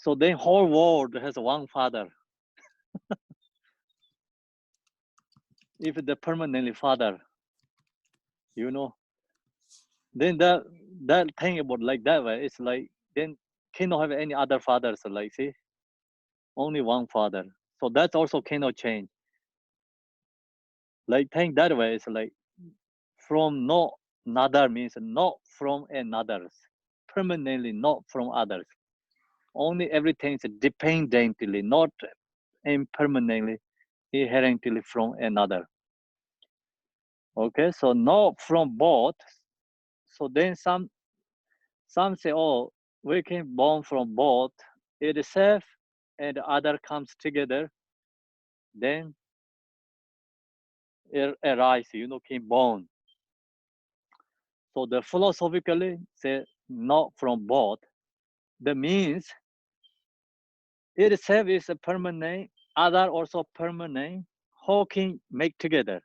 So then whole world has one father. If the permanently father, you know, then that thing about like that way, it's like then cannot have any other fathers. Like see, only one father. So that also cannot change. Like think that way, it's like from no another means not from another, permanently not from others. Only everything is dependently, not impermanently, inherently from another. Okay, so not from both. So then some say, oh, we can born from both itself and the other comes together, then it arise, can born. So the philosophically say not from both. That means itself is a permanent, other also permanent. How can make together?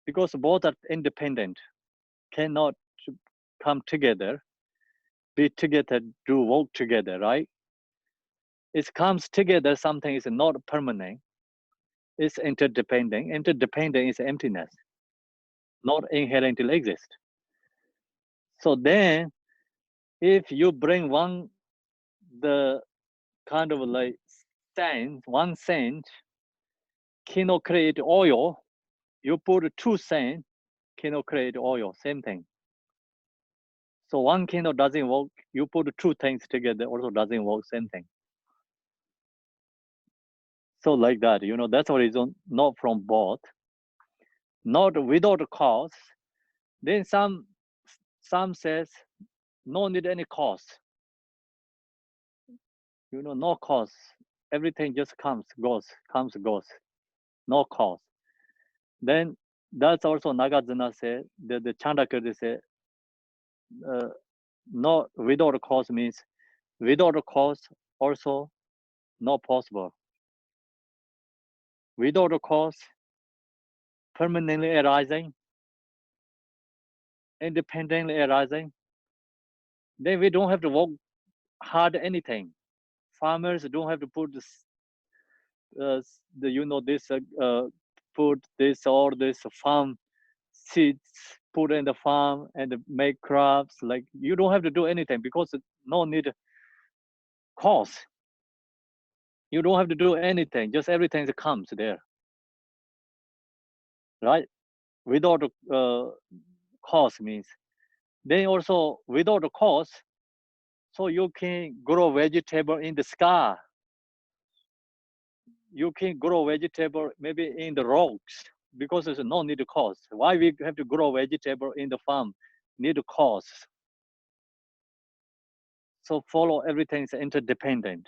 Because both are independent, cannot come together, be together, do work together, right? It comes together, something is not permanent, it's interdependent. Interdependent is emptiness, not inherently exist. So then if you bring the kind of like sand, one sand cannot create oil, you put two sand, cannot create oil, same thing. So one candle doesn't work, you put two things together, also doesn't work, same thing. So like that, that's the reason, not from both, not without cause. Then some says, no need any cause, no cause. Everything just comes, goes, no cause. Then that's also Nagarjuna said, the Chandakirti said, no without cause means without cause also not possible. Without cause, permanently arising, independently arising, then we don't have to work hard anything. Farmers don't have to put this, put this or this farm seeds, put in the farm and make crops. Like you don't have to do anything because no need cost. You don't have to do anything. Just everything that comes there, right? Without cost means. Then also without cost, so you can grow vegetable in the sky. You can grow vegetable maybe in the rocks because there's no need to cost. Why we have to grow vegetable in the farm? Need to cost. So follow everything is interdependent.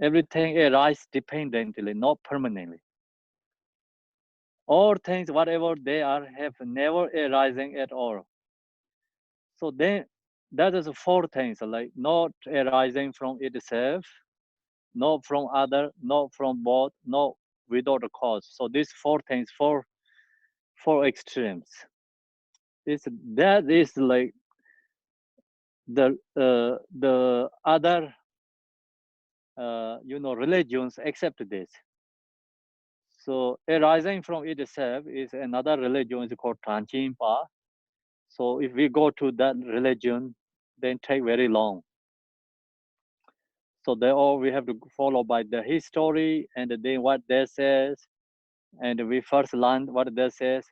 Everything arises dependently, not permanently. All things, whatever they are, have never arising at all. So then that is four things, like not arising from itself, not from other, not from both, not without a cause. So these four things, four extremes. That is like the other religions accept this. So arising from itself is another religion is called Tranchimpa. So if we go to that religion, then take very long. So they all we have to follow by the history and then what they says, and we first learn what they says,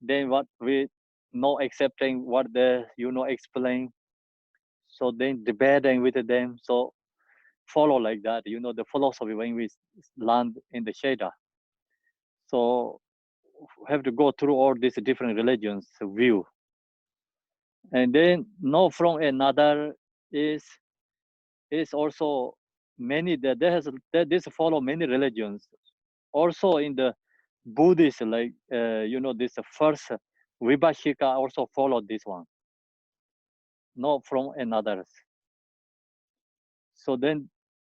then what we not accepting what they explain. So then debating with them. So follow like that, the philosophy when we land in the Sheda. So have to go through all these different religions view. And then know from another is also many that this follow many religions. Also in the Buddhist, like this first Vibhashika also followed this one. Not from another. So then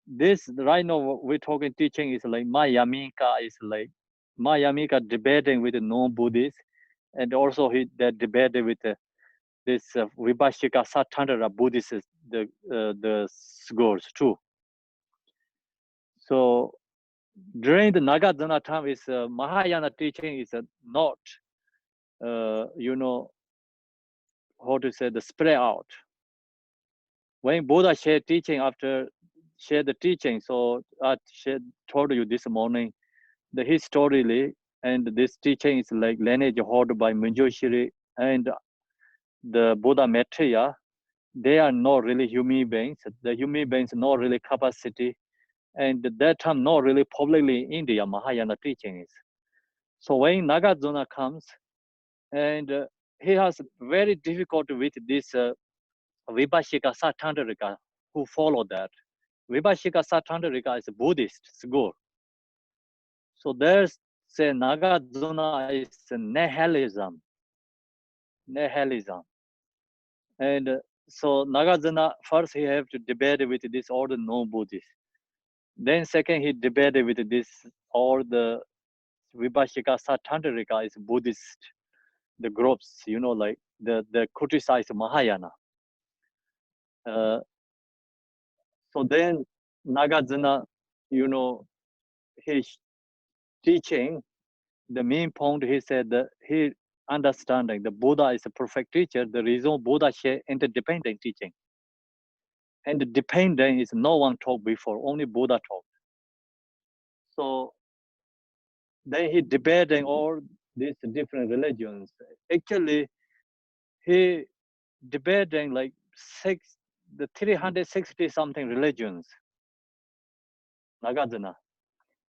this right now we're talking teaching is like Mayamika is like Mayamika debating with the non-Buddhists, and also they debated with this Vibhashika Satandara Buddhist the scores too. So during the Nagarjuna time, is Mahayana teaching is not how to say the spread out. When Buddha shared teaching after shared the teaching, so I told you this morning, the historically and this teaching is like lineage held by Manjushri and the Buddha Maitreya. They are not really human beings. The human beings not really capacity, and that time not really publicly in India Mahayana teaching is. So when Nagarjuna comes, and he has very difficult with this Vibhashika Satantrika who follow that. Vibhashika Satantrika is a Buddhist school. So there's say Nagarjuna is nihilism. Nihilism. And so Nagarjuna first he have to debate with this all the non-Buddhist. Then second he debated with this all the Vibhashika Satantrika is Buddhist, the groups, like the criticize Mahayana. So then Nagarjuna, his teaching, the main point he said that he understanding the Buddha is a perfect teacher. The reason Buddha share interdependent teaching. And the dependent is no one talked before, only Buddha talked. So then he debating all these different religions. Actually, he debating like the 360 something religions, Nagarjuna.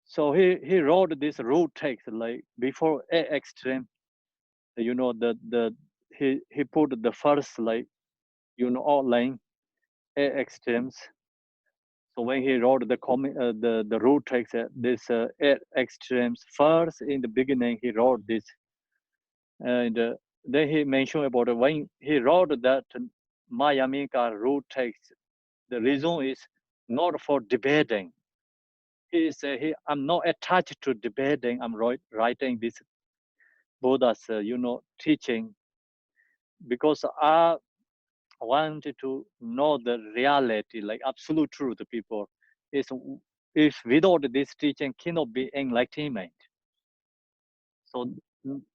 So he wrote this rule text like before a extreme, the he put the first like outline a extremes. So when he wrote the rule text, this a extremes first in the beginning he wrote this, and then he mentioned about when he wrote that Mayamika rule text. The reason is not for debating. He said, I'm not attached to debating. I'm writing this Buddha's, teaching because I wanted to know the reality, like absolute truth. People is if without this teaching cannot be enlightenment. So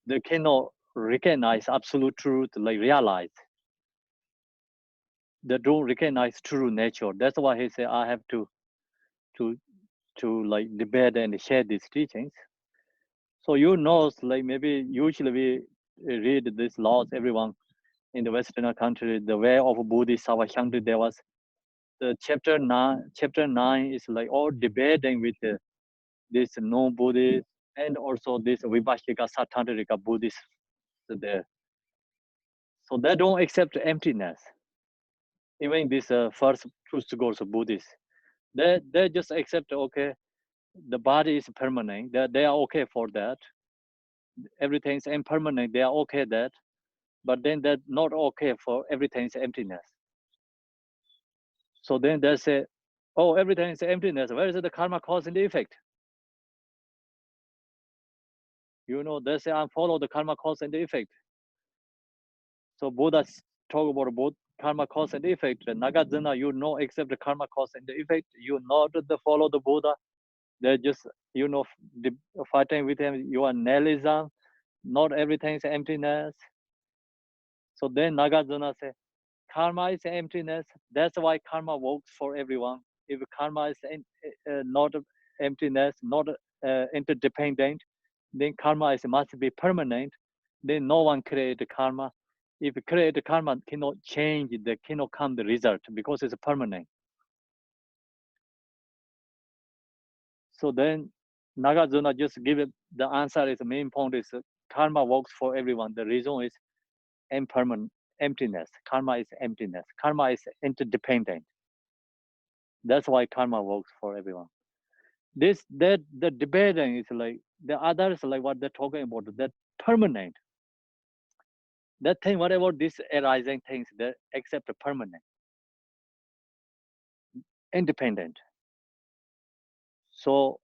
they cannot recognize absolute truth, like realize. They don't recognize true nature. That's why he said I have to to like debate and share these teachings. So like maybe usually we read these laws, everyone in the Western country, the way of Buddhist Savashanti, there was the chapter 9. Chapter 9 is like all debating with this non-Buddhist and also this Vibhashika Satantrika Buddhist there. So they don't accept emptiness. Even this first truth goes Buddhist. They just accept, okay, the body is permanent. They are okay for that. Everything's impermanent. They are okay that. But then they're not okay for everything's emptiness. So then they say, oh, everything is emptiness. Where is the karma cause and the effect? They say, I follow the karma cause and the effect. So Buddha talk about both karma cause and effect. Nagarjuna, accept the karma cause and the effect. You not follow the Buddha. They're just, fighting with him. You are nihilism. Not everything is emptiness. So then Nagarjuna say, karma is emptiness. That's why karma works for everyone. If karma is not emptiness, not interdependent, then karma must be permanent. Then no one create karma. If create karma cannot change, cannot come the result because it's permanent. So then Nagarjuna just give it the answer is the main point is karma works for everyone. The reason is impermanent emptiness. Karma is emptiness. Karma is interdependent. That's why karma works for everyone. The debating is like the others like what they're talking about, that permanent. That thing, whatever this arising things, they accept permanent, independent. So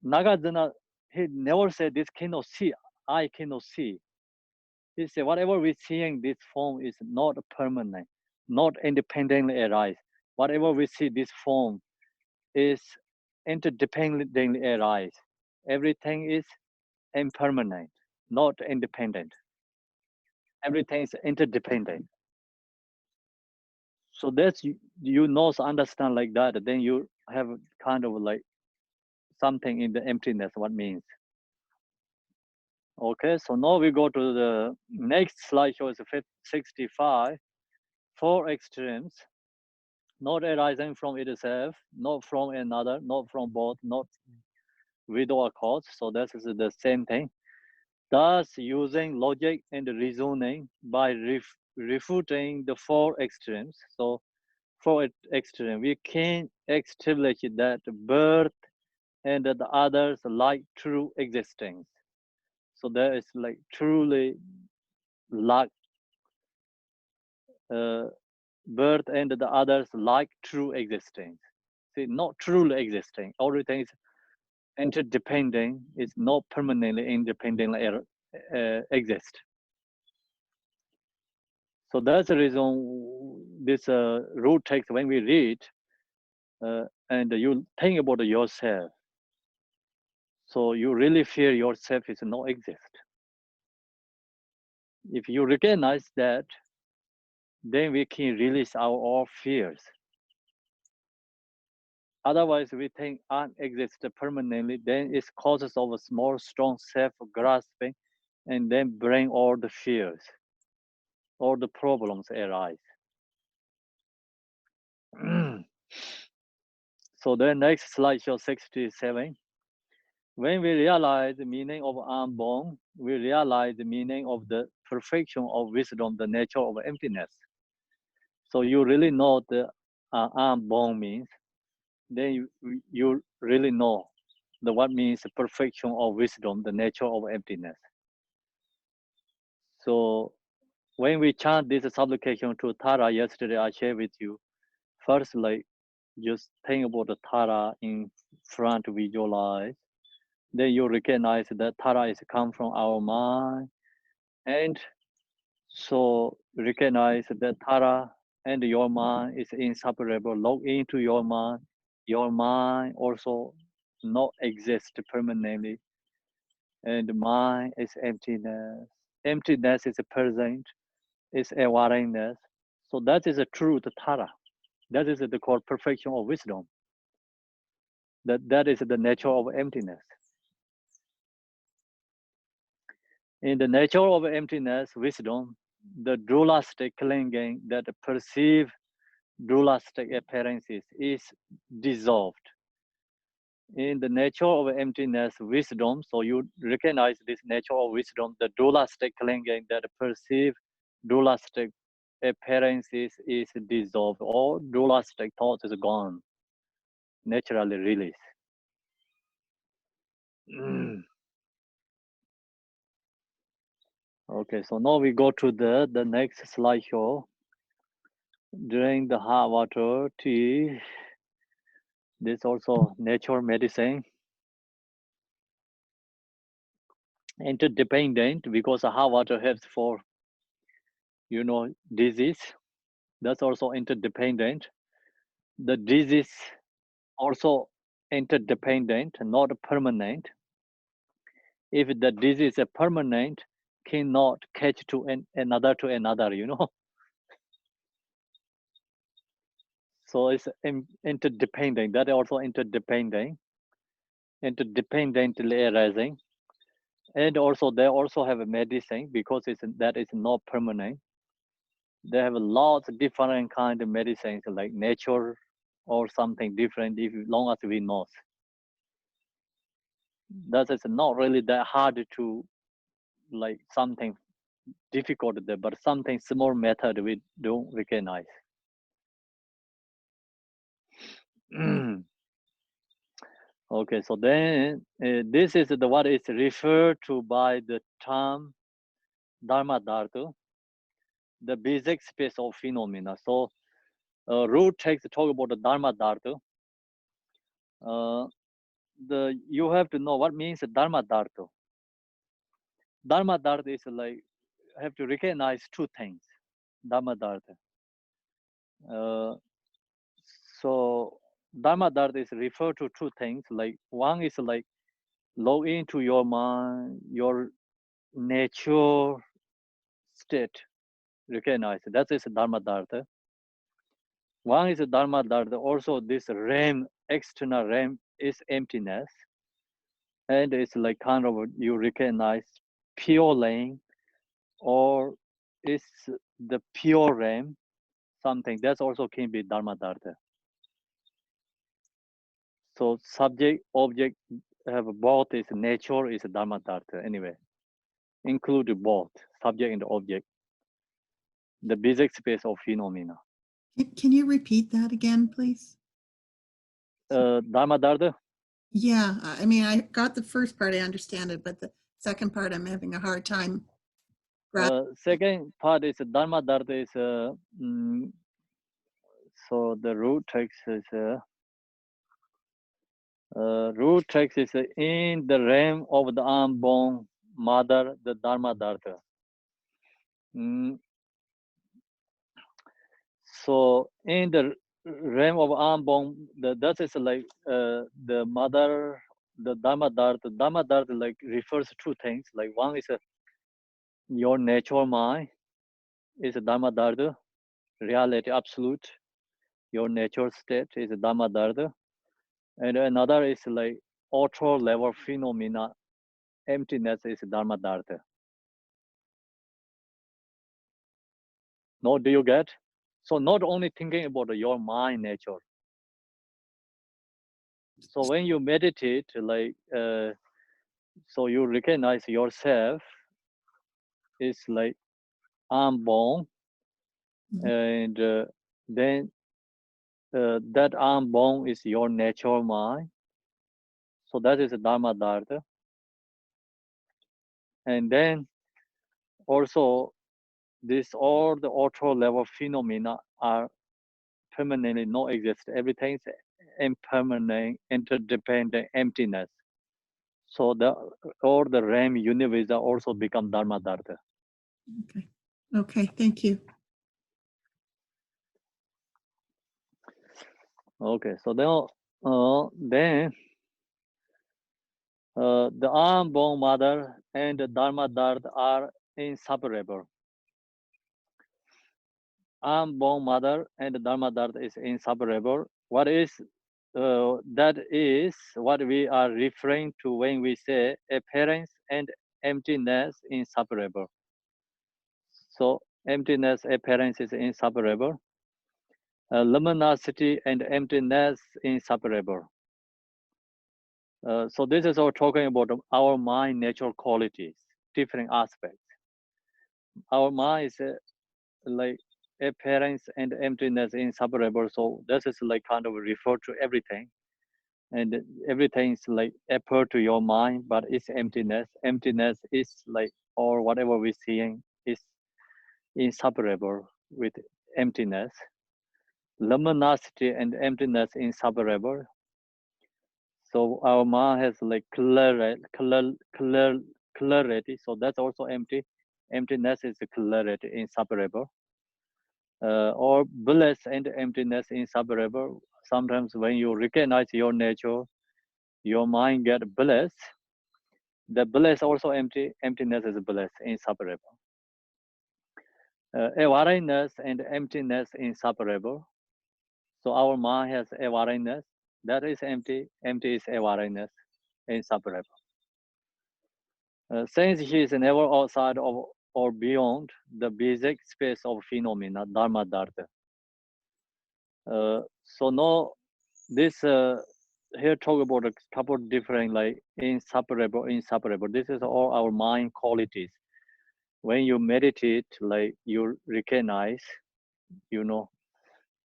Nagarjuna, he never said this cannot see, I cannot see. He said, whatever we see in this form is not permanent, not independently arise. Whatever we see this form is interdependently arise. Everything is impermanent, not independent. Everything is interdependent. So that's you know, so understand like that. Then you have kind of like something in the emptiness. What means? Okay, so now we go to the next slide. Shows 65. Four extremes, not arising from itself, not from another, not from both, not with or cause. So this is the same thing. Thus, using logic and reasoning by refuting the four extremes. So, for extreme, we can establish that birth and the others like true existence. So there is like truly like birth and the others like true existence. See, not truly existing. Everything is interdependent. It's not permanently independently exist. So that's the reason this root text when we read and you think about yourself. So you really feel yourself is not exist. If you recognize that, then we can release our all fears. Otherwise, we think unexist permanently, then it causes of a small, strong self-grasping, and then bring all the fears, all the problems arise. So the next slide shows 67. When we realize the meaning of unborn, we realize the meaning of the perfection of wisdom, the nature of emptiness. So you really know the unborn means, then you really know the what means the perfection of wisdom, the nature of emptiness. So when we chant this supplication to Tara yesterday, I shared with you. First, like just think about the Tara in front, visualize. Then you recognize that Tara is come from our mind, and so recognize that Tara and your mind is inseparable. Log into your mind. Your mind also not exist permanently, and mind is emptiness. Emptiness is present, is awareness. So that is a truth, Tara. That is the core perfection of wisdom. That is the nature of emptiness. In the nature of emptiness, wisdom, the dualistic clinging that perceive dualistic appearances is dissolved. In the nature of emptiness, wisdom, so you recognize this nature of wisdom, the dualistic clinging that perceive dualistic appearances is dissolved. All dualistic thoughts is gone, naturally released. Okay, so now we go to the next slideshow. Drink the hot water, tea. This also natural medicine. Interdependent because the hot water helps for, disease. That's also interdependent. The disease also interdependent, not permanent. If the disease is permanent, cannot catch to another to another, So it's interdependent. That is also interdependently arising. And also they also have a medicine because that is not permanent. They have lots of different kind of medicines like nature or something different if long as we know. That is not really that hard to like something difficult there, but something small method we don't recognize. Okay, so then this is what is referred to by the term Dharma Dhatu, the basic space of phenomena. So root text talk about the Dharma Dhatu. You have to know what means Dharma Dhatu. Dharma Dhatu is like have to recognize two things, Dharma Dharma. So Dharma Dharma is referred to two things. Like one is like log into your mind, your nature state, recognize. That is Dharma Dharma. One is Dharma Dharma. Also, this realm, external realm, is emptiness, and it's like kind of you recognize pure lane, or is the pure realm something that's also can be Dharma Dharma. So subject, object have both is nature is Dharma Dharma anyway. Include both subject and object. The basic space of phenomena. Can you repeat that again, please? Dharma Dharma. Yeah, I mean, I got the first part, I understand it, but the second part, I'm having a hard time. Second part is Dharma Dharma is so the root text is in the realm of the unborn mother, the Dharma Dharma. So in the realm of unborn, that is like the mother, the Dharma Dharma. Dharma Dharma like refers to two things. Like one is your natural mind is Dharma Dharma, reality absolute. Your natural state is Dharma Dharma. And another is like auto level phenomena, emptiness is Dharma Dharma. No, do you get? So not only thinking about your mind nature. So when you meditate, like so you recognize yourself is like unborn, and then that unborn is your natural mind. So that is Dharma Dharma. And then also this all the auto level phenomena are permanently not exist. Everything is impermanent, interdependent emptiness. So the all the realm universe also become Dharma Dharma. Okay. Okay, thank you. Okay, so then the unborn mother and the Dharma Dharma are inseparable. Unborn mother and the Dharma Dharma is inseparable. What is that is what we are referring to when we say appearance and emptiness inseparable. So emptiness, appearance is inseparable. Luminosity and emptiness inseparable. So this is all talking about our mind natural qualities, different aspects. Our mind is like appearance and emptiness inseparable. So this is like kind of refer to everything. And everything is like appear to your mind, but it's emptiness. Emptiness is like, or whatever we're seeing is inseparable with emptiness. Luminosity and emptiness inseparable. So our mind has like clarity. So that's also empty. Emptiness is clarity, inseparable. Or bliss and emptiness inseparable. Sometimes when you recognize your nature, your mind get bliss. The bliss also empty. Emptiness is bliss, inseparable. Awareness and emptiness inseparable. So our mind has awareness. That is empty. Empty is awareness, inseparable. Since he is never outside of or beyond the basic space of phenomena, Dharma Dharma. So now this here talk about a couple of different like inseparable. This is all our mind qualities. When you meditate, like you recognize, you know,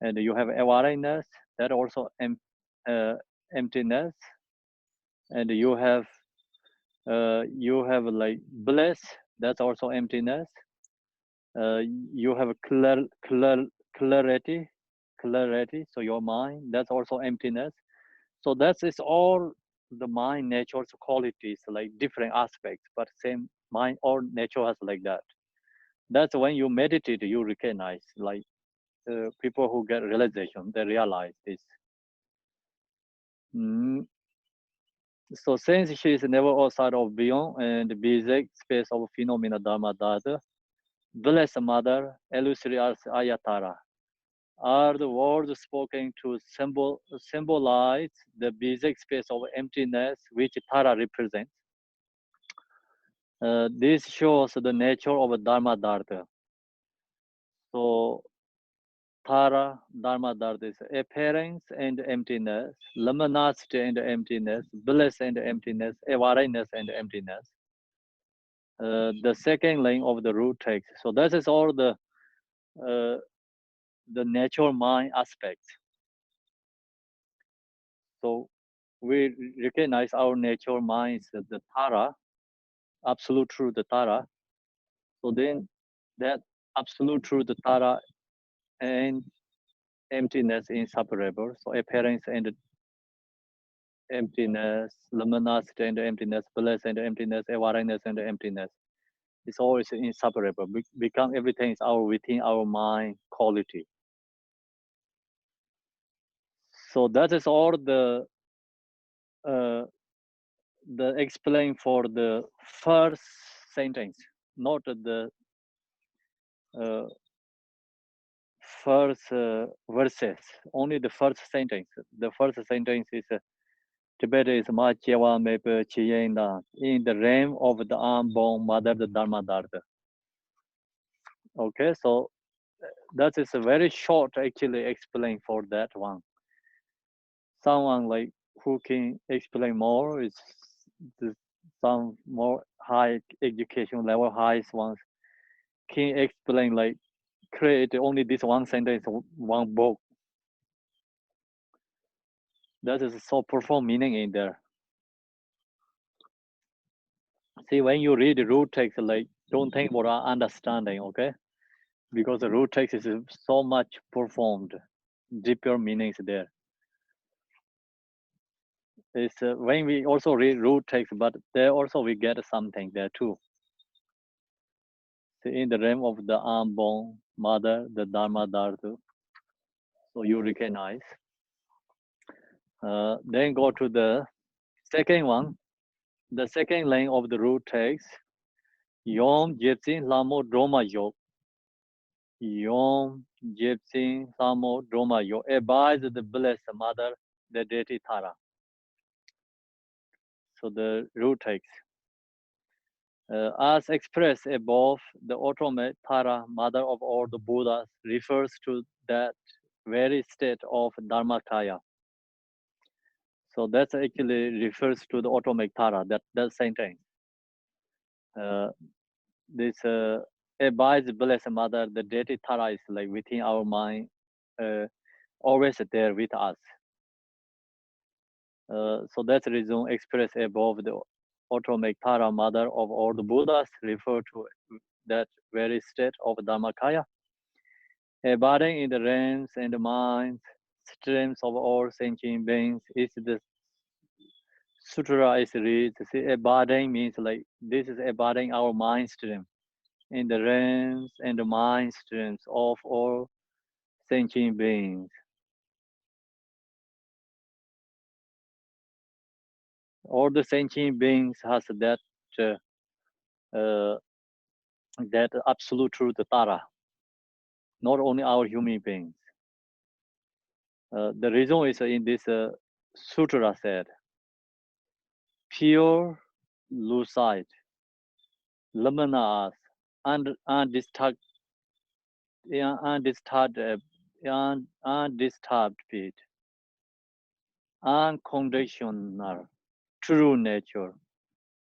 and you have awareness, that also emptiness, and you have like bliss, that's also emptiness. You have clarity, so your mind, that's also emptiness. So that is all the mind nature's qualities, like different aspects, but same mind or nature has like that. That's when you meditate, you recognize, like people who get realization, they realize this. So since she is never outside of beyond and basic space of phenomena Dharma Dada, Blessed Mother, illusory as Ayatara, are the words spoken to symbolize the basic space of emptiness which Tara represents. This shows the nature of Dharma Dharma. So Tara, Dharma Dharma is appearance and emptiness, luminosity and emptiness, bliss and emptiness, awareness and emptiness. The second line of the root text. So this is all the natural mind aspect. So we recognize our natural mind is the Tara, absolute truth, the Tara. So then that absolute truth, the Tara, and emptiness inseparable. So appearance and emptiness, luminosity and emptiness, bliss and emptiness, awareness and emptiness. It's always inseparable. Become everything is our within our mind quality. So that is all the explain for the first sentence, not the first verses. Only the first sentence. The first sentence is Tibet is Ma Chewa Mepe Chiyenda in the realm of the unborn mother, the Dharma Dharma. Okay, so that is a very short actually explain for that one. Someone like who can explain more is some more high education level highest ones can explain like create only this one sentence, one book. That is so profound meaning in there. See, when you read the root text, like don't think about understanding, okay? Because the root text is so much profound, deeper meanings there. It's when we also read root text, but there also we get something there too. See, in the realm of the unborn mother, the Dharma Dharma, so you recognize. Then go to the second one. The second line of the root text, Yom Jepsin Lamo Droma Yok. Yom Jepsin Lamo Droma Yok. Advise the blessed mother, the deity Tara. So the root text. As expressed above, the ultimate Tara, mother of all the Buddhas, refers to that very state of Dharmakaya. So that actually refers to the ultimate Tara, that sentence. This advice blessed mother, the deity Tara is like within our mind, always there with us. So that's the reason expressed above, the ultimate Tara, mother of all the Buddhas, refer to that very state of Dharmakaya, abiding in the realms and the minds, streams of all sentient beings. Is the sutra is read. See, abiding means like this is abiding our mind stream in the realms and the mind streams of all sentient beings. All the sentient beings has that that absolute truth, Tara. Not only our human beings. The reason is in this sutra said, pure, lucid, luminous, undisturbed, undisturbed beat, unconditional, true nature.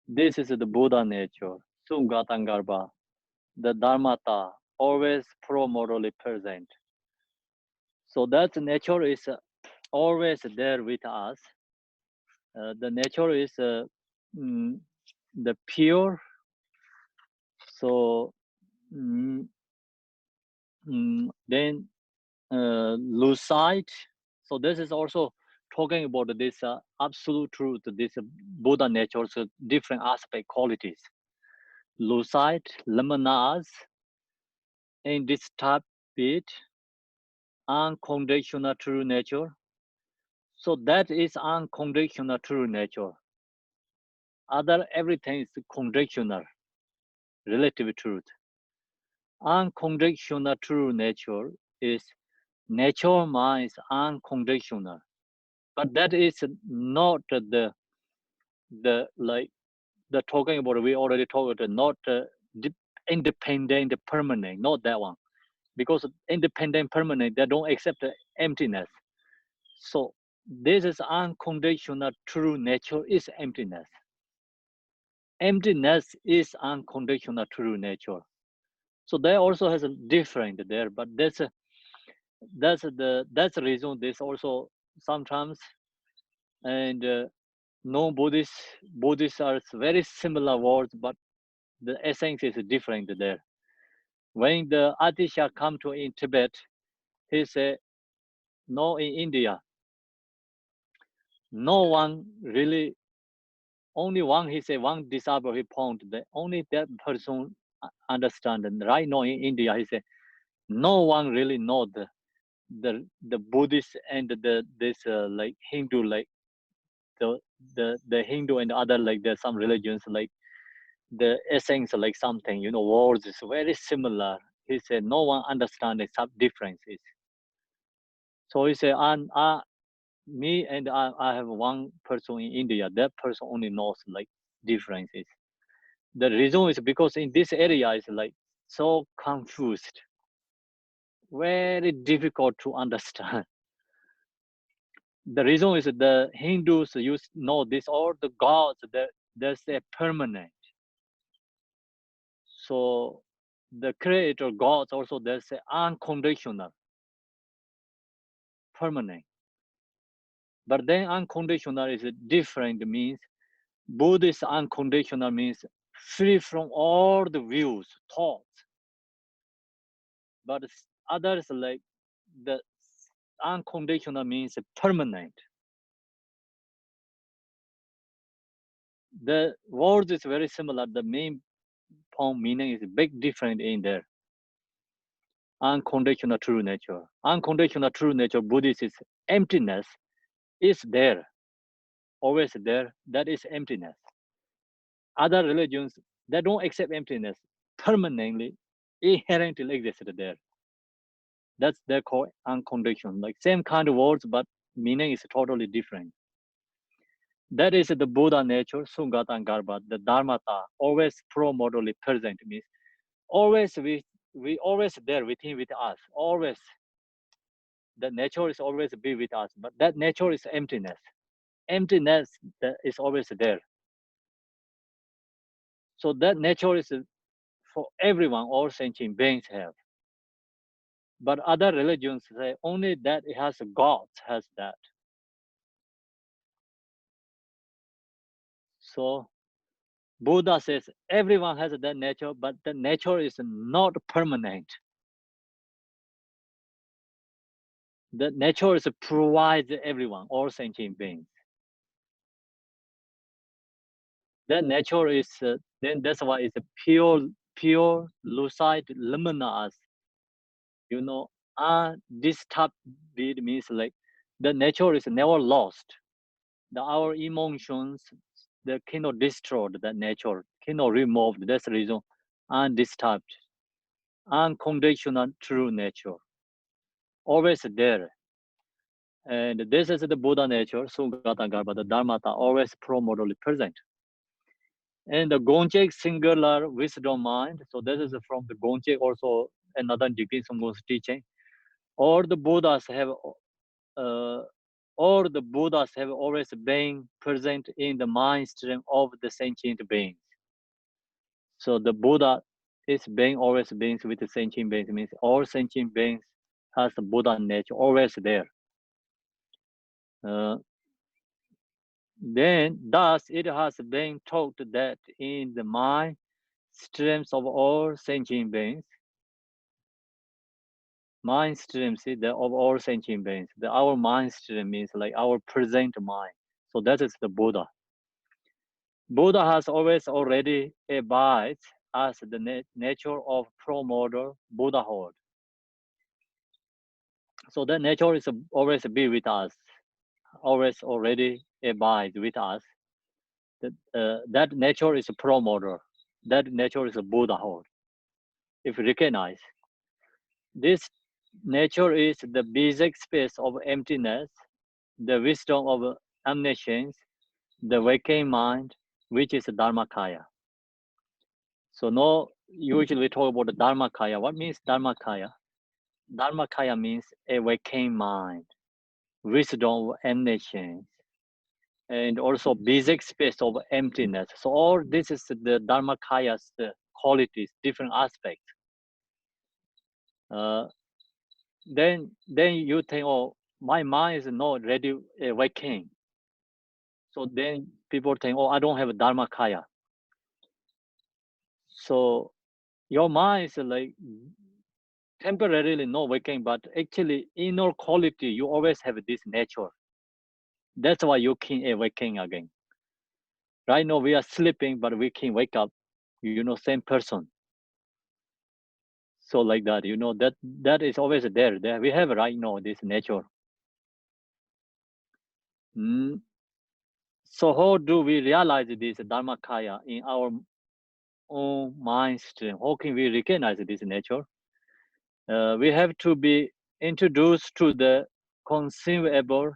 This is the Buddha nature, Sumgatangarbha, the Dharmata, always pro-morally present. So that nature is always there with us. The nature is the pure. So then lucid. So this is also talking about this absolute truth, this Buddha nature's different aspect qualities. Lucid, luminous, in this type bit, unconditional true nature. So that is unconditional true nature. Other everything is conditional, relative truth. Unconditional true nature is nature mind is unconditional. But that is not the like the talking about we already talked about not independent permanent, not that one. Because independent permanent, they don't accept the emptiness. So this is unconditional true nature is emptiness. Emptiness is unconditional true nature. So there also has a different there, but that's the reason this also sometimes and no Buddhists are very similar words, but the essence is different there. When the Atisha come to in Tibet, he said, no, in India, no one really, only one, he said, one disciple he pointed, that only that person understand. And right now in India, he said, no one really know the Buddhist and this like Hindu, like the Hindu and other like there's some religions like the essence like something, words is very similar. He said no one understands some differences. So he said, and me and I have one person in India. That person only knows like differences. The reason is because in this area is like so confused, very difficult to understand. The reason is the Hindus know this, all the gods that there's a permanent. So the creator gods also there's a unconditional, permanent. But then unconditional is different, means Buddhist unconditional means free from all the views, thoughts. But others like the unconditional means permanent. The words is very similar. The main point meaning is big different in there. Unconditional true nature. Unconditional true nature, Buddhist is emptiness is there, always there. That is emptiness. Other religions, they don't accept emptiness permanently, inherently existed there. That's their called unconditional. Like same kind of words, but meaning is totally different. That is the Buddha nature, Sungata and Garbha, the Dharmata, always pro-modally present means always we always there within with us, always. The nature is always be with us, but that nature is emptiness. Emptiness is always there. So that nature is for everyone, all sentient beings have. But other religions say only that it has God has that. So Buddha says everyone has that nature, but the nature is not permanent. The nature is provides everyone, all sentient beings. That nature is then that's why it's a pure, lucid, luminous. This type bit means like the nature is never lost. Our emotions, they cannot destroy that nature, cannot remove. That's the reason undisturbed, unconditional true nature, always there. And this is the Buddha nature, Sugata Garbha, the Dharmata, always pro-modally present. And the Gonchek singular wisdom mind, so this is from the Gonchek also another degree from Gon's teaching. All the Buddhas have always been present in the mind stream of the sentient beings. So the Buddha is being always beings with the sentient beings, means all sentient beings has the Buddha nature always there. Then thus it has been taught that in the mind streams of all sentient beings, mind streams of all sentient beings, our mind stream means like our present mind. So that is the Buddha. Buddha has always already abides as the nature of promoter Buddhahood. So that nature is always be with us, always already abide with us. That nature is a promoter. That nature is a Buddhahood. If you recognize, this nature is the basic space of emptiness, the wisdom of omniscience, the waking mind, which is Dharmakaya. So now, usually we talk about the Dharmakaya. What means Dharmakaya? Dharmakaya means a waking mind, wisdom of omniscience, and also basic space of emptiness. So all this is the Dharmakaya's qualities, different aspects. Then you think, oh, my mind is not ready waking. So then people think, oh, I don't have a Dharmakaya. So your mind is like temporarily not waking, but actually inner quality, you always have this nature. That's why you can awaken again. Right now we are sleeping, but we can wake up, same person. So like that, that is always there. We have right now this nature. So how do we realize this Dharmakaya in our own mind stream? How can we recognize this nature? We have to be introduced to the conceivable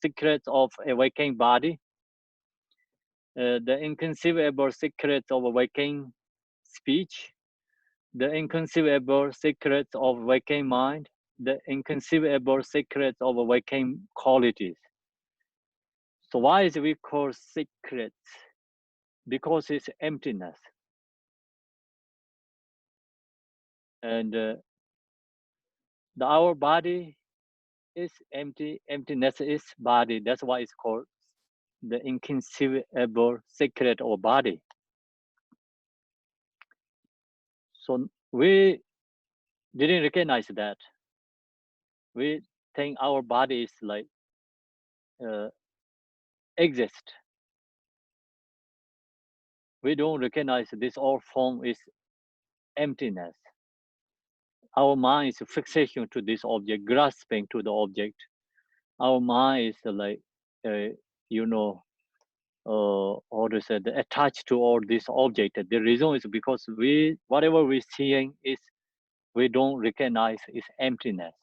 secrets of a waking body, the inconceivable secrets of waking speech, the inconceivable secrets of waking mind, the inconceivable secrets of waking qualities. So why is we call secrets? Because it's emptiness. And our body is empty, emptiness is body. That's why it's called the inconceivable secret of body. So we didn't recognize that. We think our body is like exist. We don't recognize this all form is emptiness. Our mind is fixation to this object, grasping to the object. Our mind is like, or to say, attached to all this object. The reason is because whatever we're seeing is, we don't recognize is emptiness.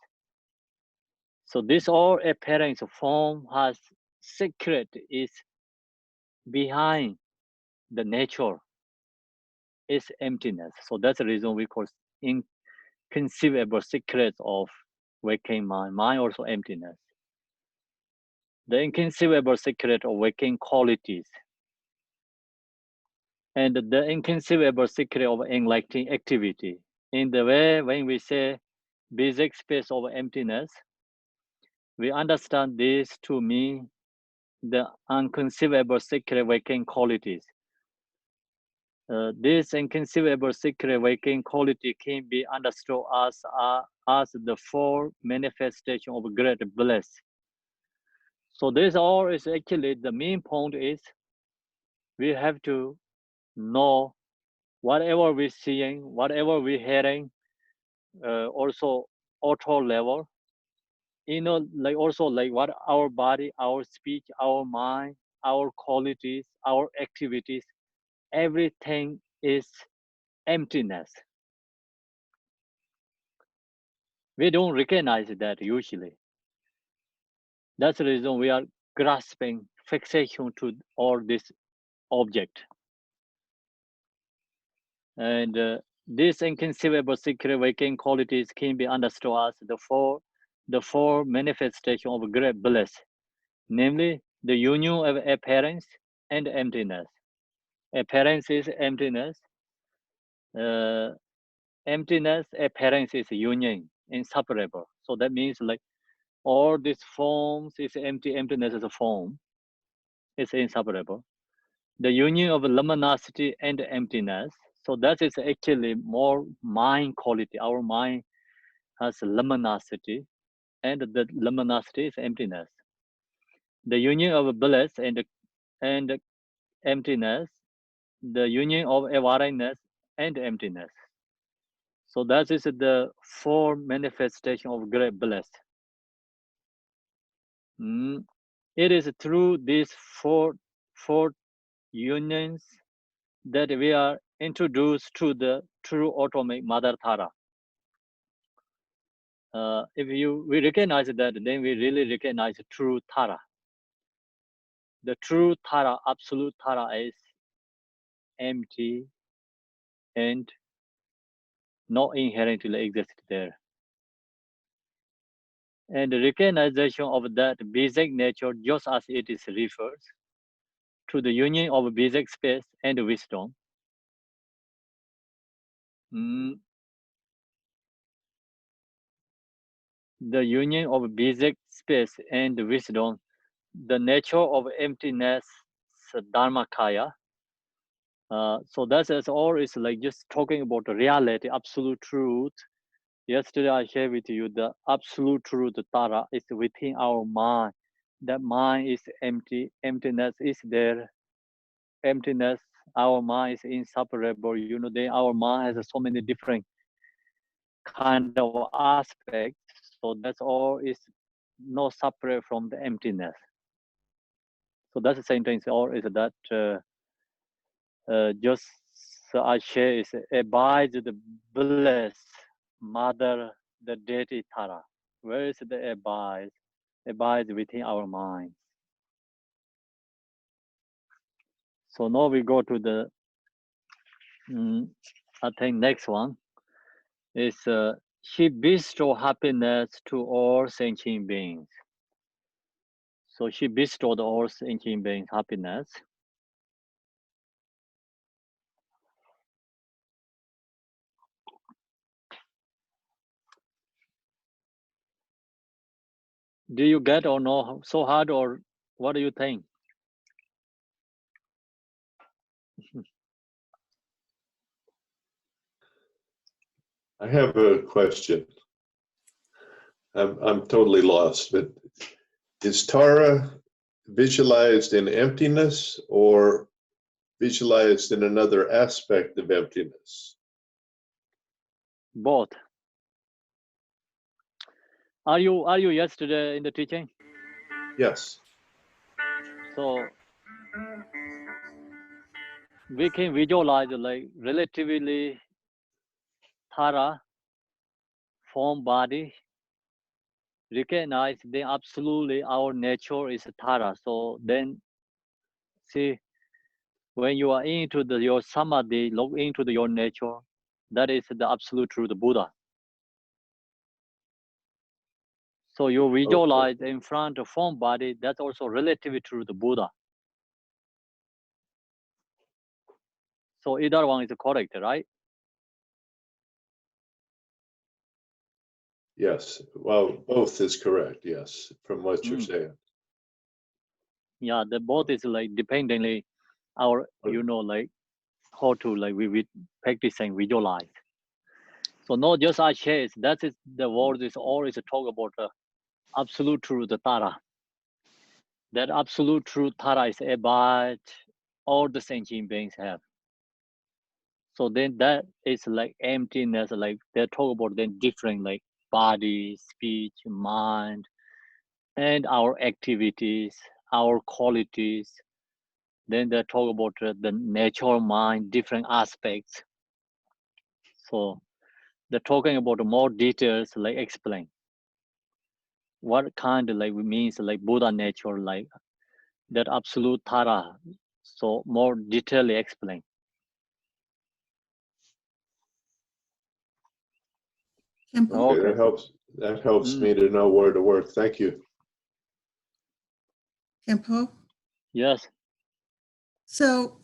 So this all appearance form has secret is behind the nature is emptiness. So that's the reason we call inconceivable secrets of waking mind. Mind also emptiness. The inconceivable secret of waking qualities. And the inconceivable secret of enlightening activity. In the way, when we say basic space of emptiness, we understand this to mean the unconceivable secret waking qualities. This inconceivable secret waking quality can be understood as the four manifestations of great bliss. So this all is actually the main point is we have to know whatever we're seeing, whatever we're hearing, also auto level, like also like what our body, our speech, our mind, our qualities, our activities, everything is emptiness. We don't recognize that usually. That's the reason we are grasping fixation to all this object. And these inconceivable secret waking qualities can be understood as the four manifestations of great bliss, namely the union of appearance and emptiness. Appearance is emptiness. Emptiness, appearance is union, inseparable. So that means like all these forms is empty, emptiness is a form. It's inseparable. The union of luminosity and emptiness. So that is actually more mind quality. Our mind has luminosity, and the luminosity is emptiness. The union of bliss and emptiness, the union of awareness and emptiness. So that is the four manifestation of great bliss. It is through these four unions that we are introduced to the true atomic Mother Tara. If we recognize that, then we really recognize true Tara. The true Tara, absolute Tara, is empty and not inherently exist there. And the recognition of that basic nature, just as it is refers to the union of basic space and wisdom. The union of basic space and wisdom, the nature of emptiness, Dharmakaya. So that's all is like just talking about the reality, absolute truth. Yesterday I shared with you the absolute truth, Tara, is within our mind. That mind is empty, emptiness is there. Emptiness, our mind is inseparable. You know, our mind has so many different kind of aspects. So that's all is not separate from the emptiness. So that's the same thing. Or is that just I share is abides the bliss, mother, the deity Tara. Where is the abides? Abides within our minds. So now we go to the, I think next one is she bestowed happiness to all sentient beings. So she bestowed all sentient beings happiness. Do you get or no? So hard, or what do you think? I have a question. I'm totally lost, but is Tara visualized in emptiness or visualized in another aspect of emptiness? Both. Are you yesterday in the teaching? Yes. So we can visualize like relatively Tara, form, body, recognize then absolutely our nature is Tara. So then see, when you are into your samadhi, look into your nature, that is the absolute truth, the Buddha. So you visualize in front of form body, that's also relatively true to Buddha. So either one is correct, right? Yes. Well, both is correct. Yes, from what you're saying. Yeah, the both is like dependently our, like how to like we practicing visualize. So not just I share, that is the word is always talk about the absolute truth, the Tara. That absolute truth Tara is about all the sentient beings have. So then that is like emptiness, like they talk about then different like body, speech, mind, and our activities, our qualities. Then they talk about the nature mind, different aspects. So they're talking about more details, like explain what kind of like means like Buddha nature, like that absolute Tara. So more detailed explain. Okay, that helps me to know where to work. Thank you. Khenpo? Yes. So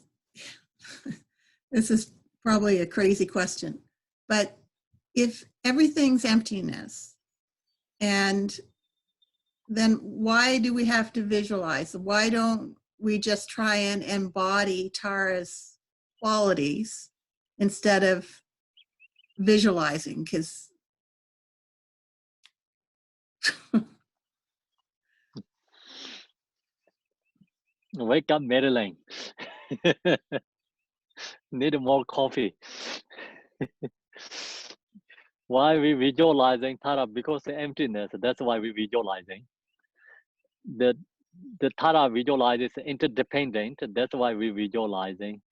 this is probably a crazy question, but if everything's emptiness, and then why do we have to visualize? Why don't we just try and embody Tara's qualities instead of visualizing? Because Wake up, Marilyn. Need more coffee. Why we visualizing Tara? Because the emptiness. That's why we visualizing. The Tara visualizes interdependent. That's why we visualizing.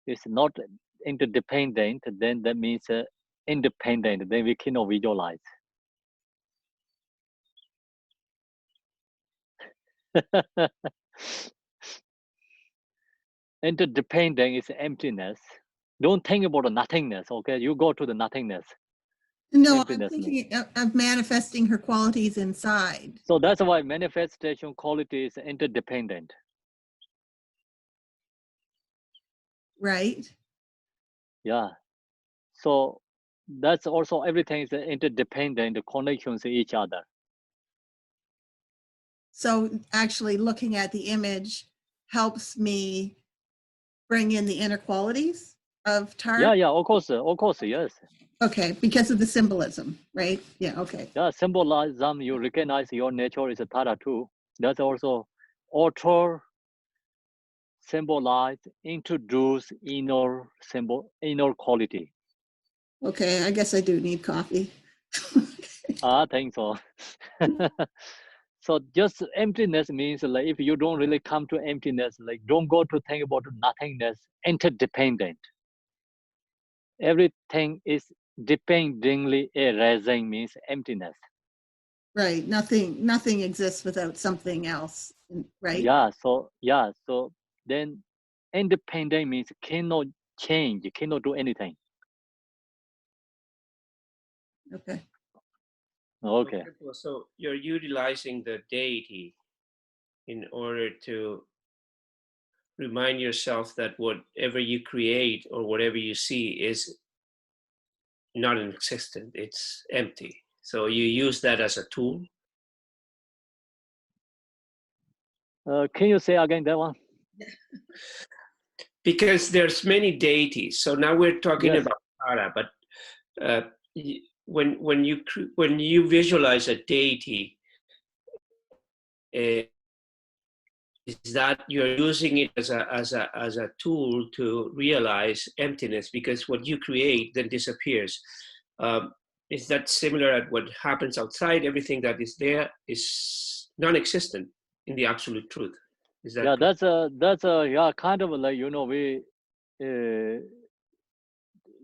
It's not interdependent. Then that means independent. Then we cannot visualize. Interdependent is emptiness. Don't think about the nothingness. Okay, you go to the nothingness. No, I'm Emptiness means. thinking of manifesting her qualities inside. So that's why manifestation quality is interdependent. Right? Yeah. So that's also everything is interdependent, the connections to each other. So actually looking at the image helps me bring in the inner qualities of Tara? Yeah, of course, yes. Okay, because of the symbolism, right? Yeah, okay. Yeah, symbolism, you recognize your nature is a Tara too. That's also author, symbolize, introduce inner quality. Okay, I guess I do need coffee. I think so. So just emptiness means like if you don't really come to emptiness, like don't go to think about nothingness, interdependent. Everything is dependingly erasing means emptiness. Right, nothing exists without something else, right? So then independent means cannot change, cannot do anything. Okay. Okay. So you're utilizing the deity in order to remind yourself that whatever you create or whatever you see is not existent, it's empty. So you use that as a tool. Can you say again that one? Because there's many deities. So now we're talking Yes. about Tara, but when you visualize a deity, is that you're using it as a tool to realize emptiness, because what you create then disappears. Is that similar at what happens outside? Everything that is there is non-existent in the absolute truth. Is that that's a kind of like, you know, we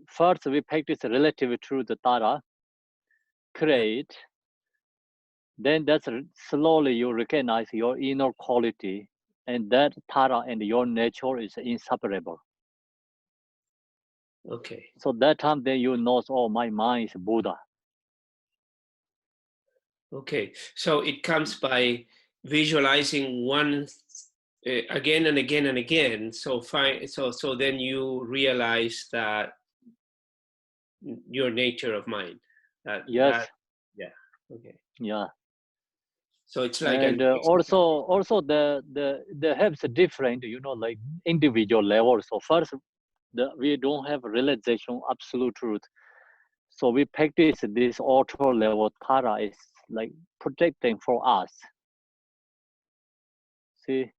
first we practice relative truth, Tara, create. Then that's slowly you recognize your inner quality, and that Tara and your nature is inseparable. okay? So that time then you know, oh, my mind is Buddha. Okay, so it comes by visualizing one again and again and again. So so then you realize that your nature of mind. Yes. Yeah. Okay. Yeah. So it's like And also the helps different, you know, like individual level. So first, we don't have realization absolute truth. So we practice this auto level Tara is like protecting for us. See,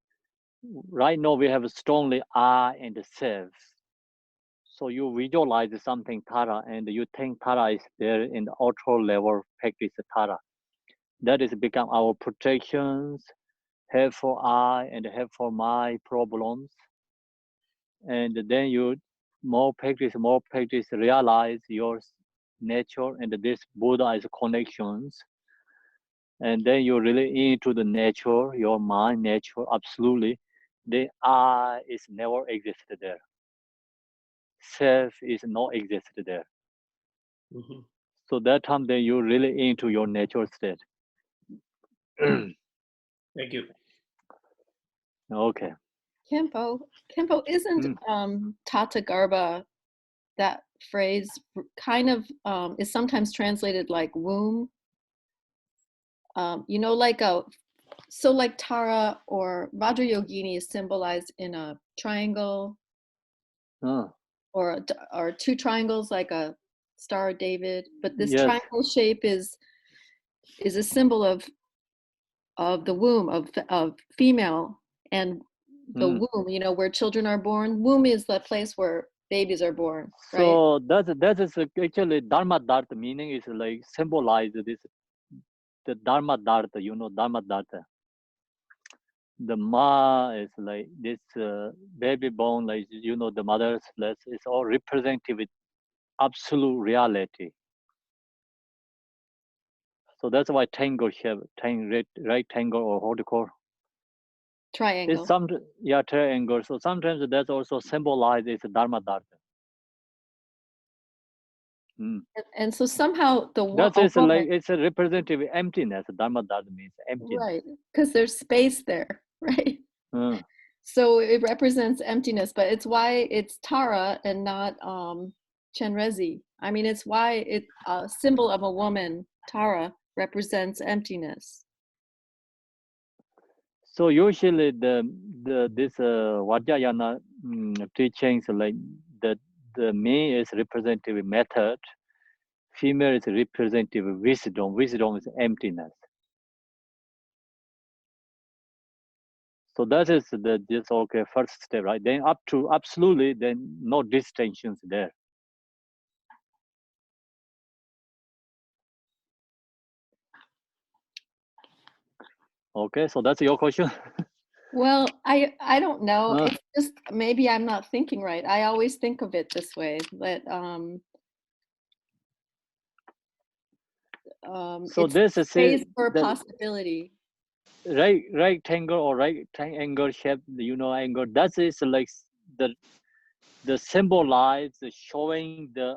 right now we have strongly I and self. So you visualize something Tara and you think Tara is there in the auto level practice Tara. That is become our protections, help for I and help for my problems. And then you more practice, realize your nature and this Buddha is connections. And then you really into the nature, your mind nature, absolutely. The I is never existed there. Self is not existed there. Mhm. So that time then you really into your natural state. Thank you. Okay. Kempo, isn't Tata Garbha, that phrase kind of is sometimes translated like womb? You know, like like Tara or Vajrayogini is symbolized in a triangle, or two triangles like a Star of David. But this Yes. triangle shape is a symbol of the womb, of female, and the womb, you know, where children are born. Womb is the place where babies are born, right? So that is actually Dharma Dharta, meaning is like symbolize this the Dharma Dharta, you know, Dharma Dharta. The Ma is like this baby born, like, you know, the mother's flesh is all representative with absolute reality. So that's why triangle shape, right triangle or what do you call? Triangle. It's some, yeah, triangle. So sometimes that's also symbolizes Dharma Dharta. And so somehow That is woman, like, it's a representative emptiness. Dharma Dharta means emptiness. right, because there's space there, right? Mm. So it represents emptiness, but it's why it's Tara and not Chenrezi. I mean, it's why it a symbol of a woman, Tara, represents emptiness. So usually this Vajrayana teachings, like the male is representative method, female is representative wisdom. Wisdom is emptiness. So that is this okay first step, right? Then up to absolutely, then no distinctions there. Okay, so that's your question. Well, I don't know. It's just maybe I'm not thinking right. I always think of it this way, that So it's this is space for the possibility. right rectangle or right triangle shape, you know, angle. That is like the symbolize showing the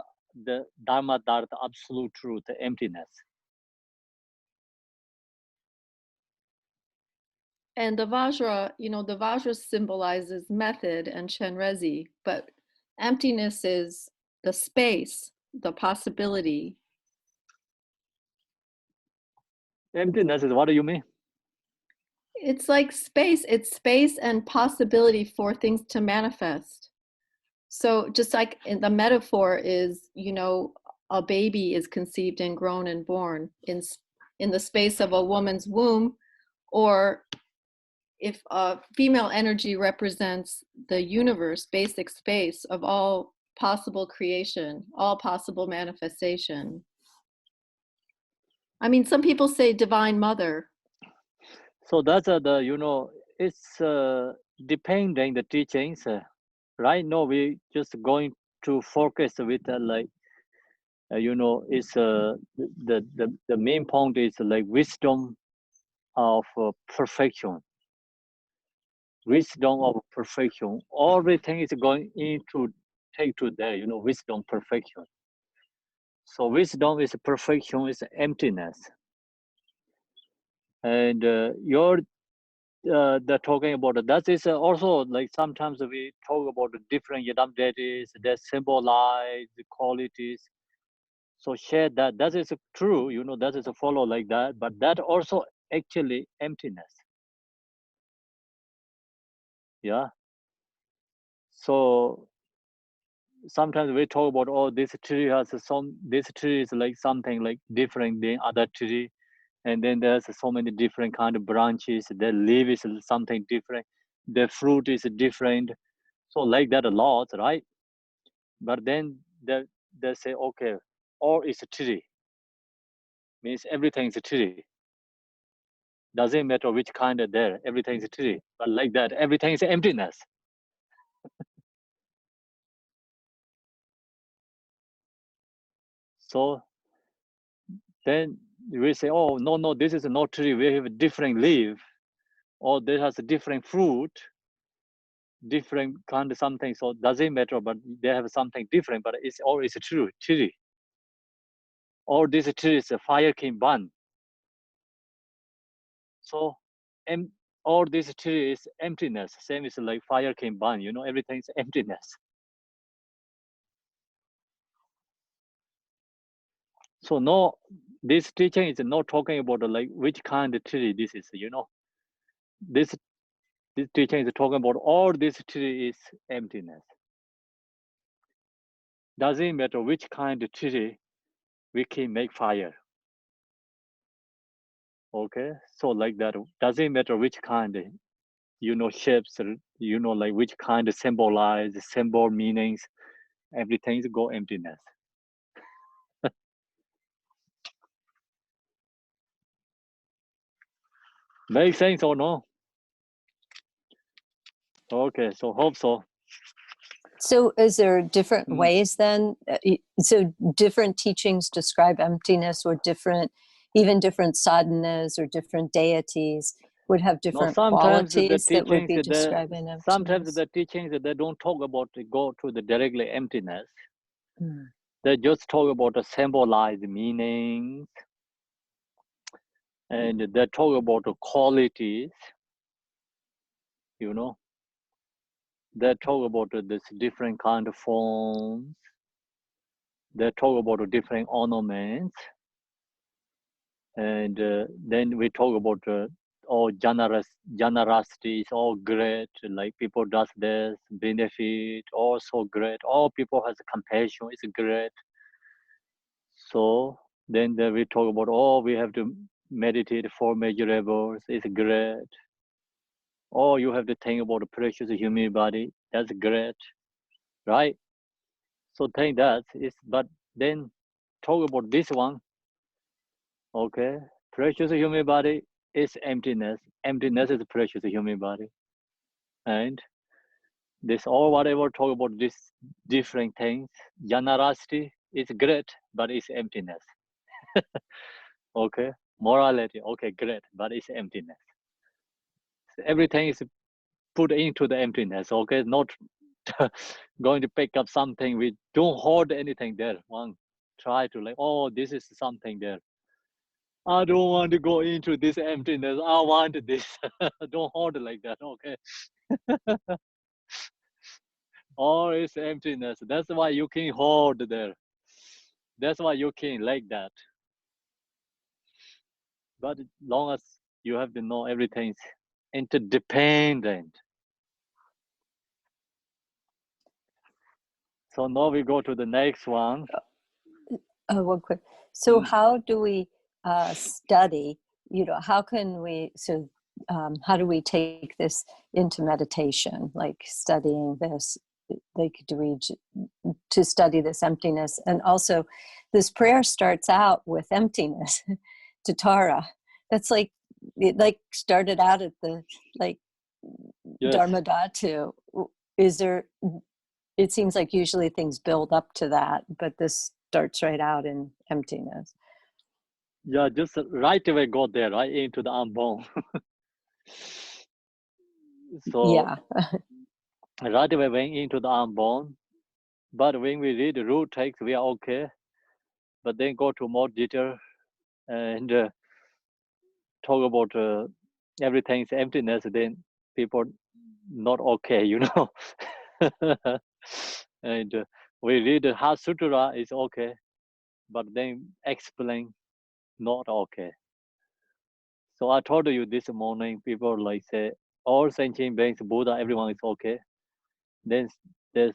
Dharma Dharta, absolute truth, the emptiness. And the Vajra, you know, the Vajra symbolizes method and Chenrezi, but emptiness is the space, the possibility. Emptiness is what do you mean? It's like space, it's space and possibility for things to manifest. So just like in the metaphor is, you know, a baby is conceived and grown and born in the space of a woman's womb, or if female energy represents the universe, basic space of all possible creation, all possible manifestation. I mean, some people say divine mother. So that's the, you know, it's depending the teachings. Right now we just going to focus with like, you know, it's the main point is like wisdom of perfection. Wisdom of perfection. Everything is going into take to there, you know, wisdom, perfection. So wisdom is perfection, is emptiness. And you're the talking about that is also like sometimes we talk about the different yidam deities that symbolize the qualities. So share that is true, you know, that is a follow like that, but that also actually emptiness. Yeah. So sometimes we talk about, oh, this tree has some, this tree is like something like different than other tree, and then there's so many different kind of branches. The leaf is something different, the fruit is different. So like that a lot, right? But then they say, okay, all is a tree, means everything is a tree. Doesn't matter which kind of there, everything is a tree. But like that, everything is emptiness. So then we say, oh, no, this is not tree. We have a different leaf, or there has a different fruit, different kind of something. So doesn't matter, but they have something different, but it's always a tree. Or this tree is a fire can burn. So all this tree is emptiness. Same is like fire can burn, you know, everything is emptiness. So no, this teaching is not talking about like which kind of tree this is, you know. This teaching is talking about all this tree is emptiness. Doesn't matter which kind of tree, we can make fire. Okay, so like that, doesn't matter which kind, you know, shapes, you know, like which kind of symbolize, symbol meanings. everything's go emptiness. Make sense or no? Okay, so hope so. So is there different Mm. ways then? So different teachings describe emptiness, or even different sadhanas or different deities would have Now, different sometimes the qualities that would teachings, be describing sometimes emptiness. the teachings they don't talk about go to the directly emptiness. Mm. They just talk about the symbolized meanings, and they talk about the qualities. You know, they talk about this different kind of forms. They talk about the different ornaments, and then we talk about all generosity is all great. Like people does this benefit, also great. All people has compassion is great. So then we talk about we have to meditate for measurables. It's great. Or you have to think about the precious human body. That's great, right? So think that is, but then talk about this one. Okay, precious human body is emptiness. Emptiness is precious human body, and this all whatever talk about these different things. Generosity is great, but it's emptiness. Okay, morality, okay, great, but it's emptiness. So everything is put into the emptiness. Okay, not going to pick up something. We don't hold anything there. One try to like, oh, this is something there. I don't want to go into this emptiness. I want this. Don't hold it like that. Okay. Or it's emptiness. That's why you can hold there. That's why you can like that. But long as you have to know everything's interdependent. So now we go to the next one. Oh, one quick. So Mm. how do we study? How can we? So how do we take this into meditation? Like studying this, like to study this emptiness, and also this prayer starts out with emptiness to Tara. That's like it started out at the Yes. Dharma Dhatu. Is there? It seems like usually things build up to that, but this starts right out in emptiness. Yeah, just right away go there, right into the unborn. So Yeah. right away went into the unborn. But when we read the root text, we are okay. But then go to more detail and talk about everything's emptiness. Then people not okay, you know. And we read the Heart Sutra is okay, but then explain not okay. So I told you this morning, people like say all sentient beings, Buddha, everyone is okay. Then there's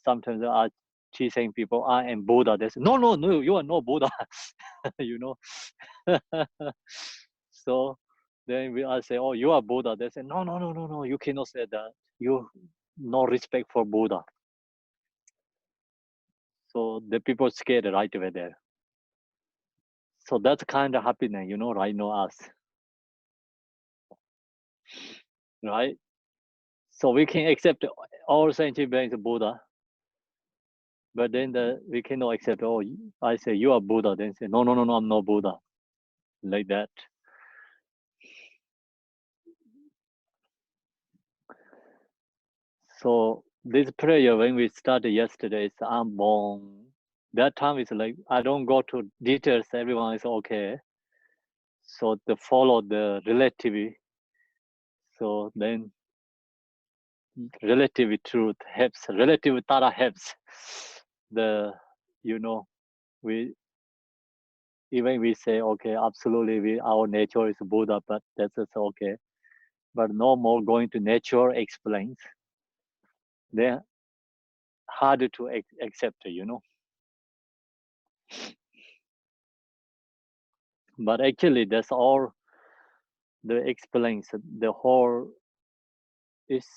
sometimes are teaching people, I am Buddha. They say, no, you are no Buddha, you know. So then I say, oh, you are Buddha. They say, no, you cannot say that. You no respect for Buddha. So the people scared right away there. So that's kind of happening, you know, right now us. Right? So we can accept all sentient beings Buddha, but then we cannot accept, oh, I say you are Buddha, then say, no, I'm not Buddha. Like that. So this prayer, when we started yesterday, it's unborn. That time is like, I don't go to details, everyone is okay. So to follow the relativity. So then relative truth helps, relative Tara helps. Even we say, okay, absolutely, our nature is Buddha, but that's okay. But no more going to nature explains. They're harder to accept, you know. But actually, that's all the explains. The whole is,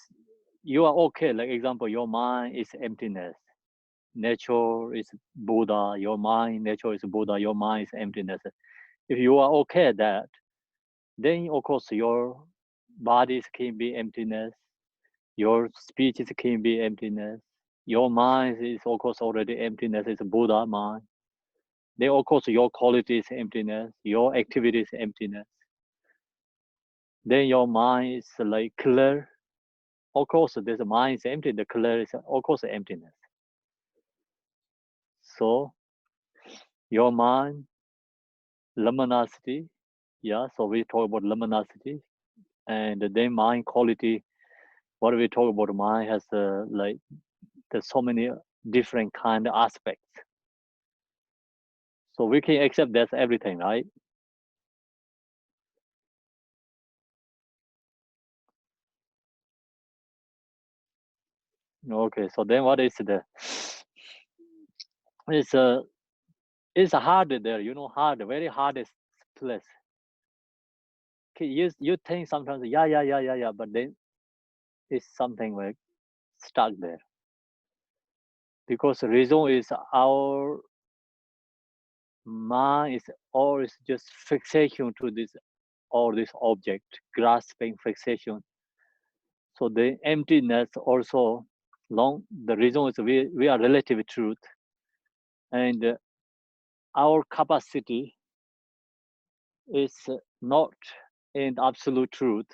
you are okay. Like example, your mind is emptiness. nature is Buddha, your mind, nature is Buddha, your mind is emptiness. If you are okay at that, then of course your bodies can be emptiness, your speeches can be emptiness, your mind is of course already emptiness, it's Buddha mind. Then of course your quality is emptiness, your activity is emptiness. Then your mind is like clear. Of course, this mind is empty, the clear is of course emptiness. So your mind, luminosity, yeah, so we talk about luminosity, and then mind quality. What we talk about mind has like there's so many different kind of aspects. So we can accept that's everything, right? Okay, so then what is the it's hard there, you know, hard, very hardest place. Okay, you think sometimes yeah, but then it's something like stuck there. Because the reason is our mind is always just fixation to this or this object, grasping fixation. So the emptiness also long the reason is we are relative truth, and our capacity is not in absolute truth.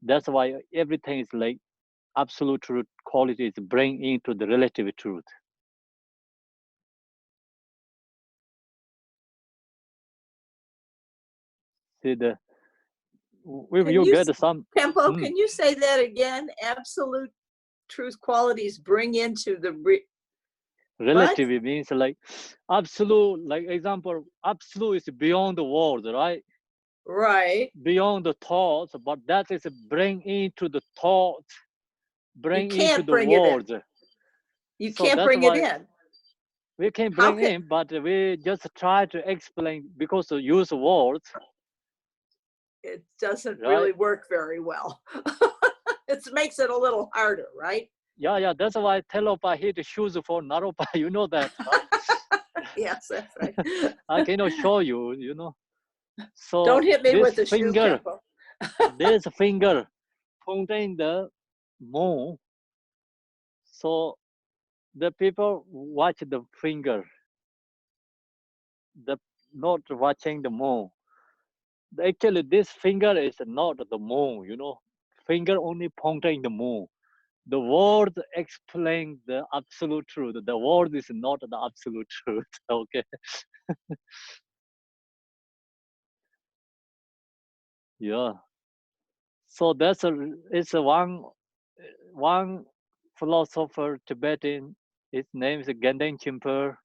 That's why everything is like absolute truth quality is bring into the relative truth. See the if Can you you, get some Tempo, can you say that again? Absolute truth qualities bring into the relative means like absolute, like example, absolute is beyond the words, right? Right. Beyond the thoughts, but that is bring into the thoughts, bring into can't the bring it in. words. You So can't that's bring it why in. we can How bring in, but we just try to explain because to use words, It doesn't right? really work very well. It makes it a little harder, right? Yeah, that's why Telopa hit shoes for Naropa, you know that, right? Yes, that's right. I cannot show you, you know. So Don't hit me this with the shoe, finger, Tempo. this finger pointing the moon. So the people watch the finger, the not watching the moon. Actually, this finger is not the moon, you know. Finger only pointing the moon. The word explain the absolute truth. The word is not the absolute truth. Okay. Yeah. So that's it's a one philosopher Tibetan. His name is Ganden Chimper.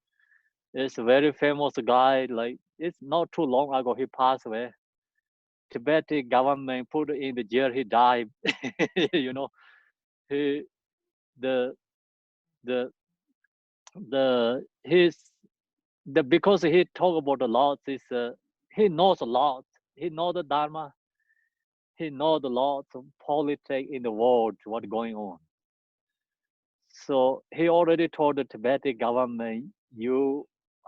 It's a very famous guy. Like it's not too long ago he passed away. Tibetan government put in the jail. He died. You know, he the the his the because he talk about a lot. Is he knows a lot. He knows the Dharma. He knows a lot of politics in the world. What's going on. So he already told the Tibetan government, you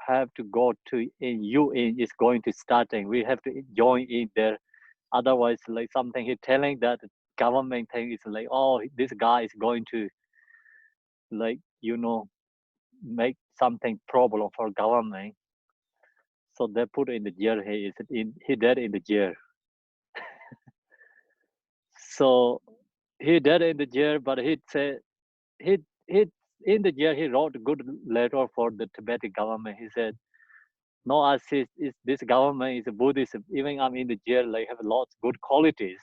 have to go to in UN is going to starting. We have to join in there. Otherwise, like something he telling that government thing is like, oh, this guy is going to like, you know, make something problem for government. So they put in the jail. He dead in the jail. So he dead in the jail, but he said he in the jail he wrote a good letter for the Tibetan government. He said, no, I see this government is a Buddhist. Even I'm in the jail, like have lots good qualities.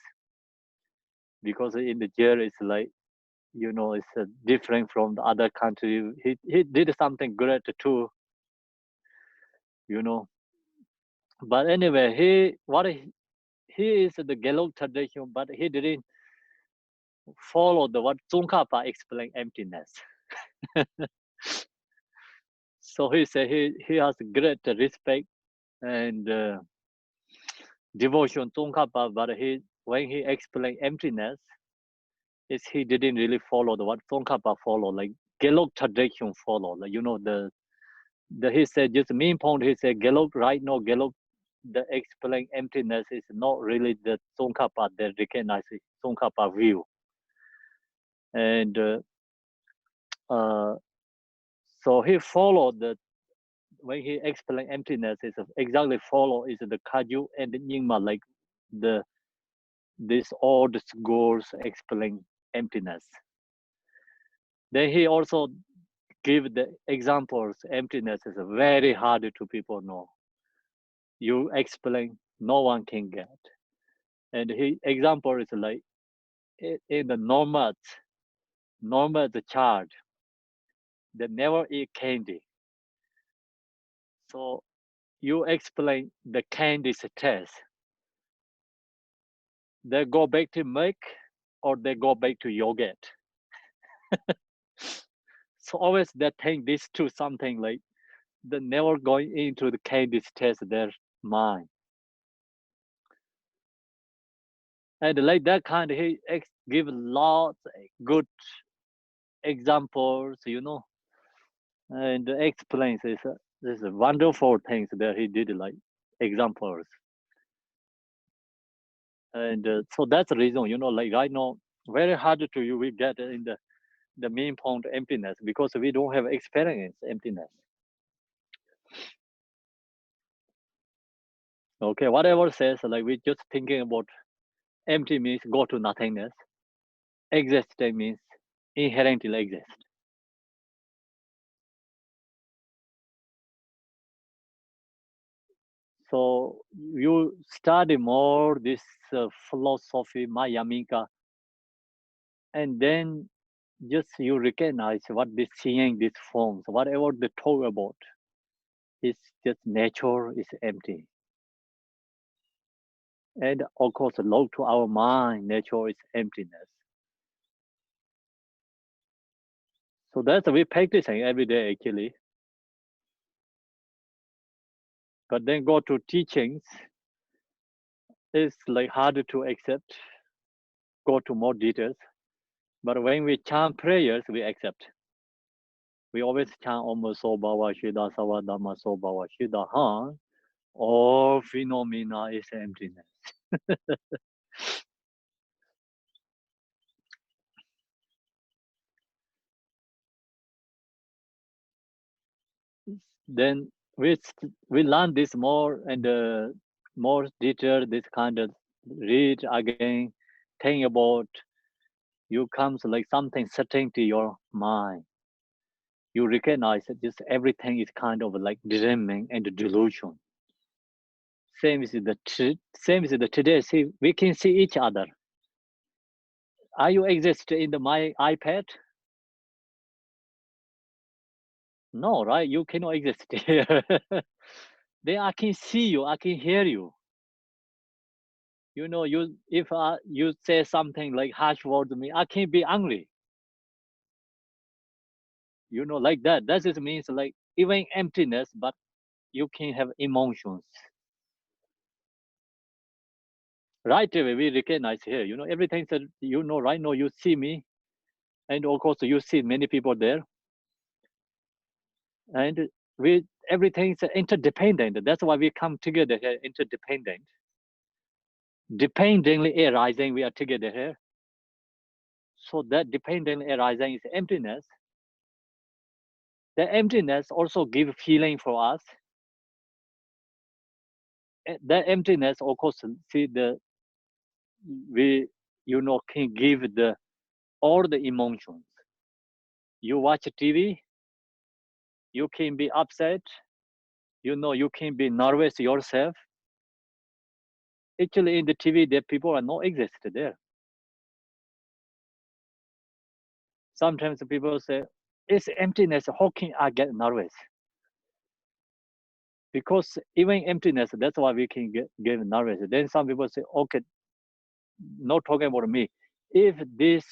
Because in the jail it's like, you know, it's different from the other country. He did something great too, you know. But anyway, he is the Gelug tradition, but he didn't follow the what Tsongkhapa explained emptiness. So he said he has great respect and devotion Tsongkhapa, but when he explained emptiness, is he didn't really follow the what Tsongkhapa follow, like Gelug tradition follow. Like, you know, he said just main point. He said Gelug right now. Gelug, the explain emptiness is not really the Tsongkhapa that recognize Tsongkhapa view, and so he followed the when he explain emptiness is exactly follow is the Kaju and the Nyingma, like this old schools explain emptiness. Then he also give the examples. Emptiness is very hard to people know. You explain, no one can get. And he example is like in the nomads child, they never eat candy. So you explain the candy's taste. They go back to milk or they go back to yogurt. So always they think this to something like they never going into the candy's taste their mind. And like that kind, he give lots good examples, you know, and explains this wonderful things that he did, like examples. And so that's the reason, you know, like right now, very hard to you we get in the main point emptiness because we don't have experience emptiness. Okay, whatever says, like we just thinking about empty means go to nothingness. Existing means inherently exist. So you study more this philosophy, Mayamika, and then just you recognize what this seeing, these forms, whatever they talk about, is just nature is empty. And of course, look to our mind, nature is emptiness. So that's we practicing every day actually. But then go to teachings, it's like harder to accept, go to more details. But when we chant prayers, we accept. We always chant Om So Bhava Shida Sava Dhamma So Bhava Shida Han. All phenomena is emptiness. Then we learn this more and more detail, this kind of read again, think about, you comes like something setting to your mind. You recognize that just everything is kind of like dreaming and delusion. Same as the today. See, we can see each other. Are you exist in my iPad? No, right? You cannot exist here. Then I can see you. I can hear you. You know, if you say something like harsh word to me, I can be angry. You know, like that. That just means like even emptiness, but you can have emotions. Right away, we recognize here. You know, everything that you know right now. You see me, and of course you see many people there, and everything is interdependent. That's why we come together here, interdependent. Dependently arising, we are together here. So that dependently arising is emptiness. The emptiness also give feeling for us. The emptiness, of course, see we can give all the emotions. You watch TV, you can be upset. You can be nervous yourself. Actually, in the TV, the people are not exist there. Sometimes people say, it's emptiness, how can I get nervous? Because even emptiness, that's why we can get nervous. Then some people say, okay, not talking about me. If this,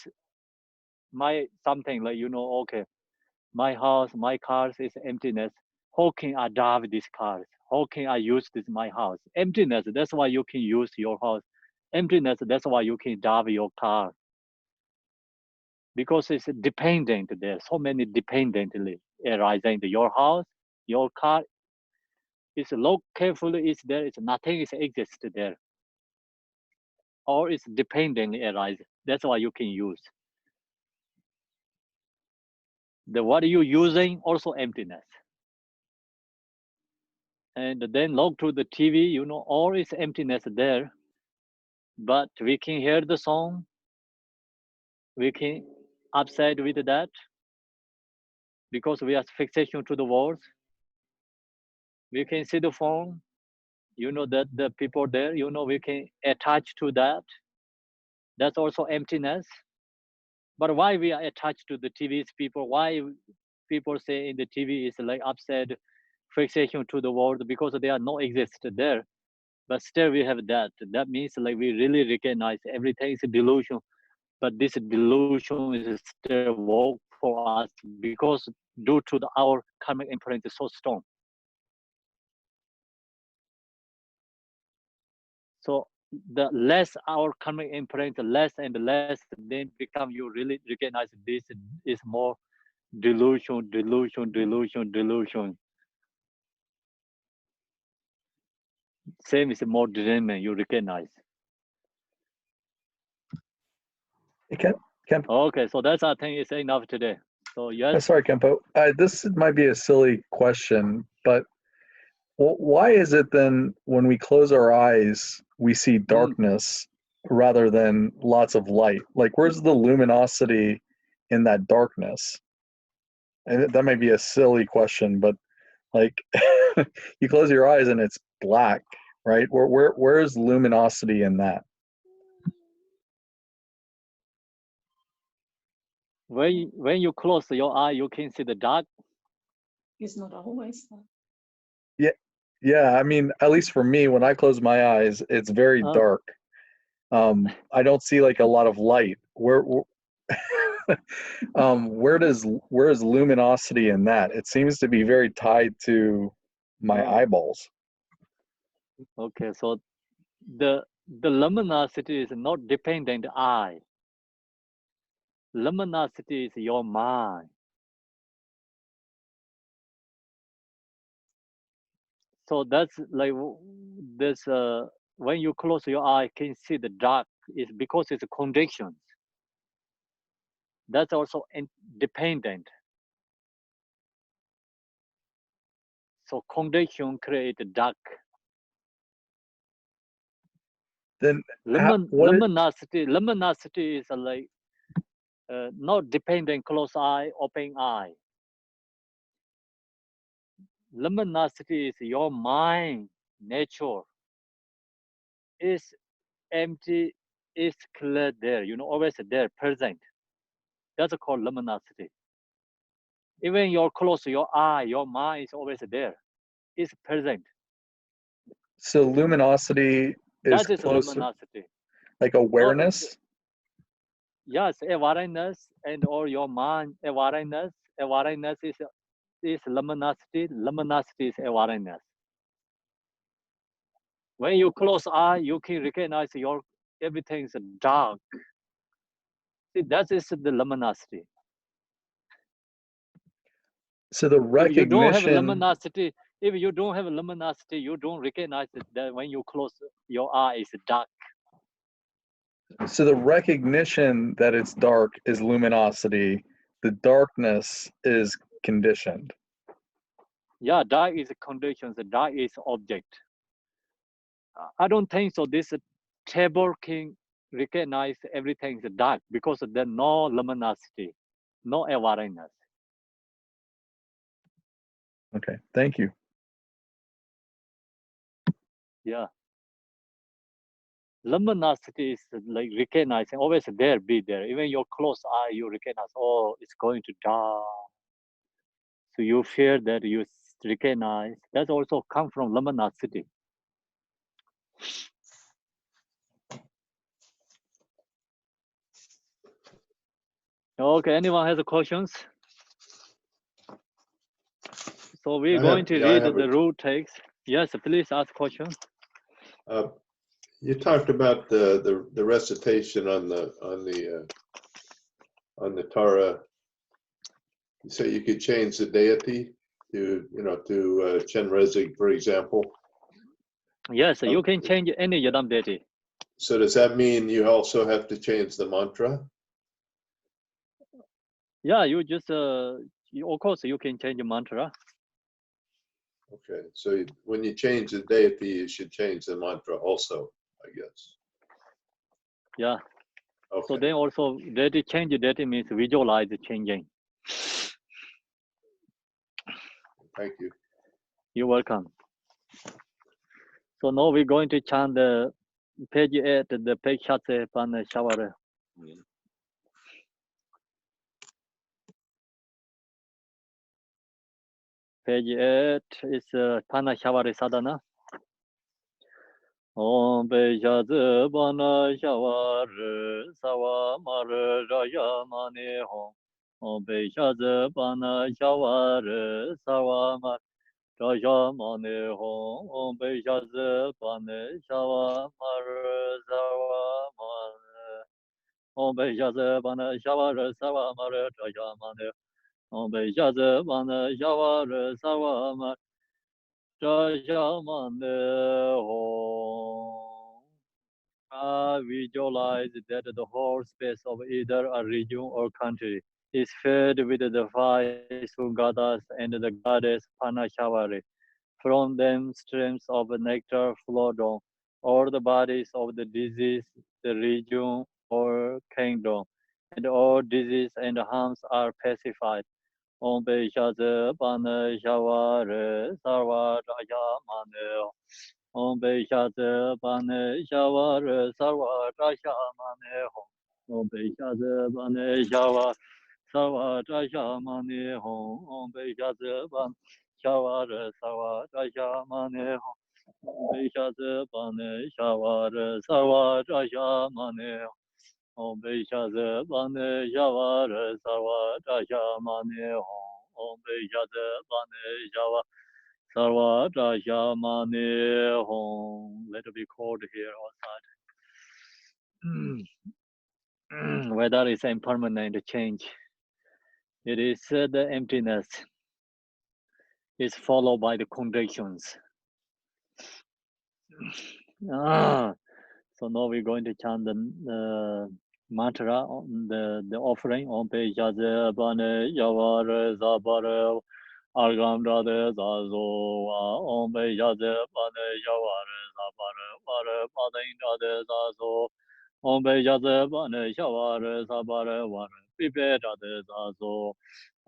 my something like, okay, my house, my cars is emptiness, how can I drive these cars? How can I use this my house? Emptiness, that's why you can use your house. Emptiness, that's why you can drive your car. because it's dependent. There's so many dependently arising in your house, your car. It's look carefully, it's there, it's nothing is exist there. Or it's dependently arise. That's why you can use. The what you using also emptiness. And then look to the TV, you know, all is emptiness there. But we can hear the song. We can upset with that because we are fixation to the words. We can see the phone, you know, that the people there, you know, we can attach to that. That's also emptiness. But why we are attached to the TV's people? Why people say in the TV is like upset fixation to the world? Because they are not exist there. But still we have that. That means like we really recognize everything is a delusion. But this delusion is still work for us because due to our karmic imprint is so strong. So the less our karmic imprint, less and less, then become you really recognize this is more delusion, delusion, delusion, delusion. Same is more derailment, you recognize. Okay, so that's I think is enough today. So yes. Sorry, Khenpo. This might be a silly question, but why is it then when we close our eyes, we see darkness rather than lots of light? Like, where's the luminosity in that darkness? And that might be a silly question, but like, you close your eyes and it's black, right? Where's luminosity in that? When you close your eye, you can see the dark. It's not always. Yeah. I mean, at least for me, when I close my eyes, it's very dark. I don't see like a lot of light. Where is luminosity in that? It seems to be very tied to my eyeballs. Okay, so the luminosity is not dependent eye. Luminosity is your mind. So that's like this. When you close your eye, can see the dark. Is because it's conditions. That's also independent. So condition create dark. Then luminosity is like not dependent close eye, open eye. Luminosity is your mind nature. Is empty, is clear there, you know, always there, present. That's called luminosity. Even you close your eye, your mind is always there. It's present. So luminosity is that is closer, luminosity. like awareness? Yes, awareness and or your mind awareness. Awareness is luminosity. Luminosity is awareness. When you close eye, you can recognize your everything is dark. See, that is the luminosity. So the recognition. If you don't have luminosity, you don't recognize it, that when you close your eye, it's dark. So the recognition that it's dark is luminosity. The darkness is conditioned. Yeah, dark is conditions. The dark is object. I don't think so. This table can recognize everything is dark because there's no luminosity, no awareness. Okay, thank you. Yeah. Luminosity is like recognizing, always there, be there. Even your closed eye, you recognize, oh, it's going to dark. So you fear that you recognize. That also comes from luminosity. Okay, anyone has questions? So we're going to read the rule text. Yes, please ask questions. You talked about the recitation on on the Tara, you say you could change the deity to, to Chenrezig, for example. Yes, you can change any Yadam deity. So does that mean you also have to change the mantra? Yeah, you just, of course, you can change the mantra. Okay, so when you change the deity, you should change the mantra also, I guess. Yeah. Okay. So then also, deity change deity means visualize the changing. Thank you. You're welcome. So now we're going to chant the page 8, the page Shatse Pan Shavare. Page 8 is Pana Shavare Sadhana. Om Bejaze Bana Shavare Sawa Mare Raya Mane Hom. Om Bejaze Bana Shavare Sawa Mare Raya Mane Hom. Om Bejaze Bana Shawa Mare Sawa Mare. Om Bejaze Bana Shavare Sawa Mare Raya Mane. Om Bejaze Bana Shavare Sawa Mare Raya Mane Hom. Visualize that the whole space of either a region or country is filled with the five Sungadas and the goddess Panashavari. From them, streams of nectar flow down all the bodies of the disease, the region or kingdom, and all disease and harms are pacified. Om Bejaze Panashavari Sarva Rajamane. Om Bejaze Bane Shavar Sarva Rashamane Hom. Om Bejaze Bane Shavar Sarva Rashamane Hom. Om Bejaze Bane Shavar Sarva Rashamane Hom. Om Bejaze Bane Shavar Sarva Rashamane Hom. Om Bejaze Bane Shavar Sarva Rashamane Hom. Om Bejaze Bane Shavar Sarva Rajamane Hom. Let it be cold here outside. Weather is impermanent change. It is the emptiness is followed by the conditions. So now we're going to chant the mantra, the offering on page Bane Yavar Zabare Argam Rade Zazo Om Bejaze Bane Yavare Zabare Vare Padin Rade Zazo Om Bejaze Bane Yavare Zabare Vare Pipe Rade Zazo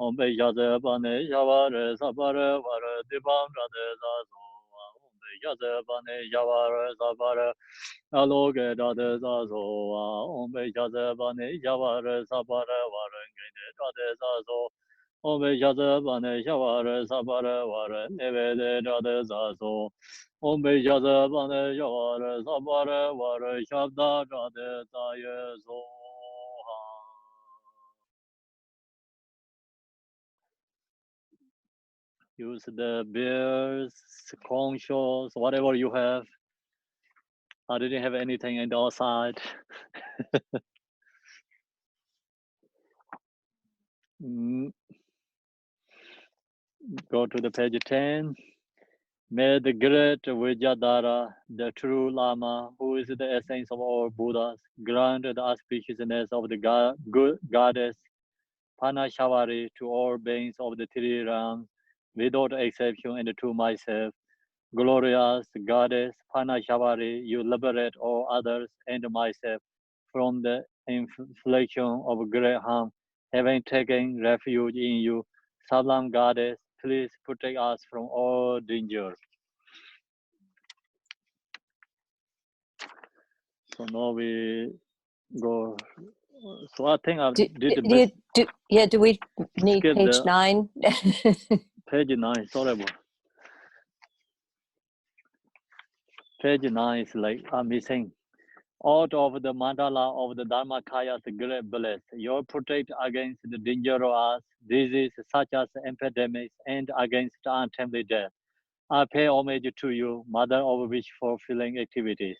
Om Bejaze Bane Yavare Zabare Vare Dibam Rade Zazo Om Bejaze Bane Yavare Zabare Aloge Rade Zazo Om Bejaze Bane Yavare Zabare Vare Gede Rade Zazo Om Bejaze Bane Shavare Sabare Vare Nevede Rade Zazo Om Bejaze Bane Shavare Sabare Vare Shabda Rade Zaye Zoha. Use the beers, corn shows, whatever you have. I didn't have anything in the outside. Go to the page 10. May the great Vijayadhara, the true Lama, who is the essence of all Buddhas, grant the auspiciousness of the good goddess Panashavari to all beings of the three realms, without exception, and to myself. Glorious goddess Panashavari, you liberate all others and myself from the infliction of great harm, having taken refuge in you. Sublime goddess, please protect us from all danger. So now we go. So I think I did the best. Do we need Skip page the 9? page 9. Sorry about. Page 9 is like I'm missing. Out of the mandala of the Dharmakaya, the great bliss, you protect against the danger of us, diseases such as epidemics, and against untimely death. I pay homage to you, mother of wish fulfilling activities.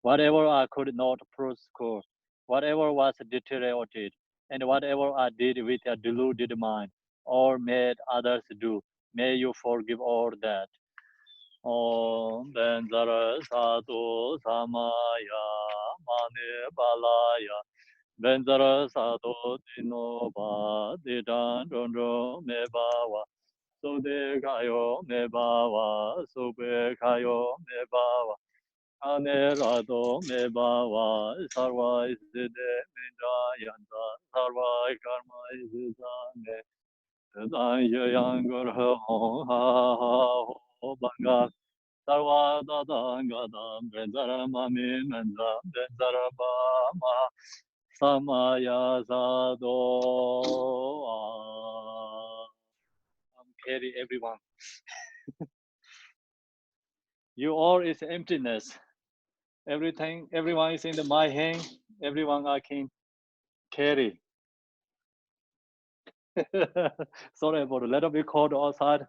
Whatever I could not prosecute, whatever was deteriorated, and whatever I did with a deluded mind, or made others do, may you forgive all that. Om Benzara Sadhu Samaya Mani Balaya Benzara Sadhu Dinoba Didan Dondro Mebawa Sude Kayo Mebawa Sube Kayo Mebawa Anerado Mebawa Sarva Iside Mindayanda Sarva Karma Isizane Daya Yangur Ho Ha Ho Banga Sarva Dadangada Benzara Mami Menza Benzara Bama Samaya Sado Carry everyone. You all is emptiness. Everything, everyone is in my hand. Everyone I can carry. Sorry about a little bit cold outside.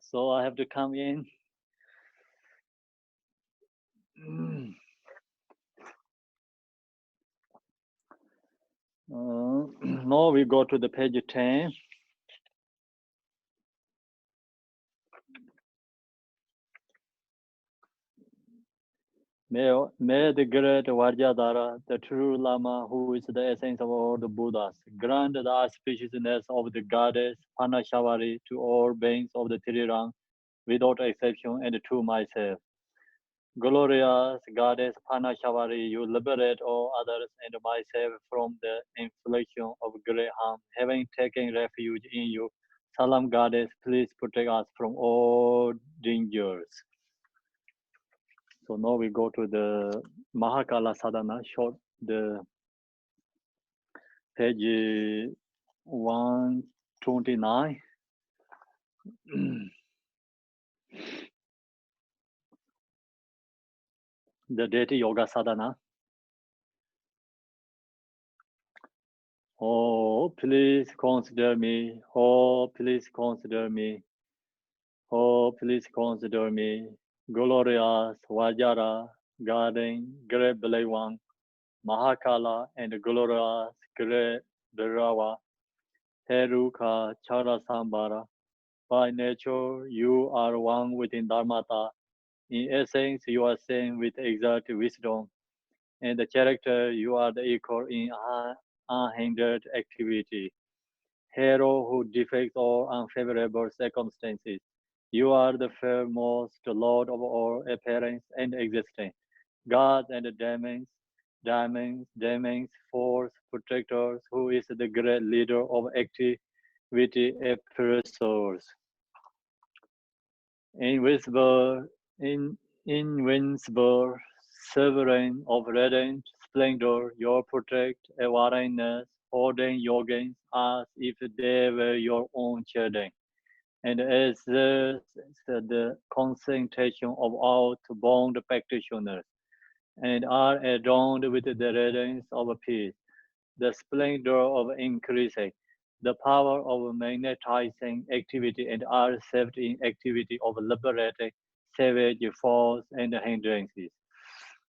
So I have to come in. Now we go to the page 10. May the great Vajradhara, the true Lama, who is the essence of all the Buddhas, grant the auspiciousness of the goddess Panashavari to all beings of the Three Rangs, without exception, and to myself. Glorious goddess Panashavari, you liberate all others and myself from the infliction of great harm. Having taken refuge in you, Salam goddess, please protect us from all dangers. So now we go to the Mahakala Sadhana, short, the page 129. The Deity Yoga Sadhana. Oh, please consider me. Oh, please consider me. Oh, please consider me. Glorious Vajra, guarding great Belay One, Mahakala, and glorious great Bhairava, Heruka Charasambhara. By nature, you are one within Dharmata. In essence, you are same with exact wisdom. And the character, you are the equal in unhindered activity. Hero who defects all unfavorable circumstances. You are the fairmost Lord of all appearance and existence. Gods and demons, force protectors, who is the great leader of activity oppressors. Invincible, sovereign of radiant splendor, your protect awareness, holding yogins as if they were your own children. And as the concentration of outbound practitioners, and are adorned with the radiance of peace, the splendor of increasing, the power of magnetizing activity, and are saved in activity of liberating savage force and hindrances.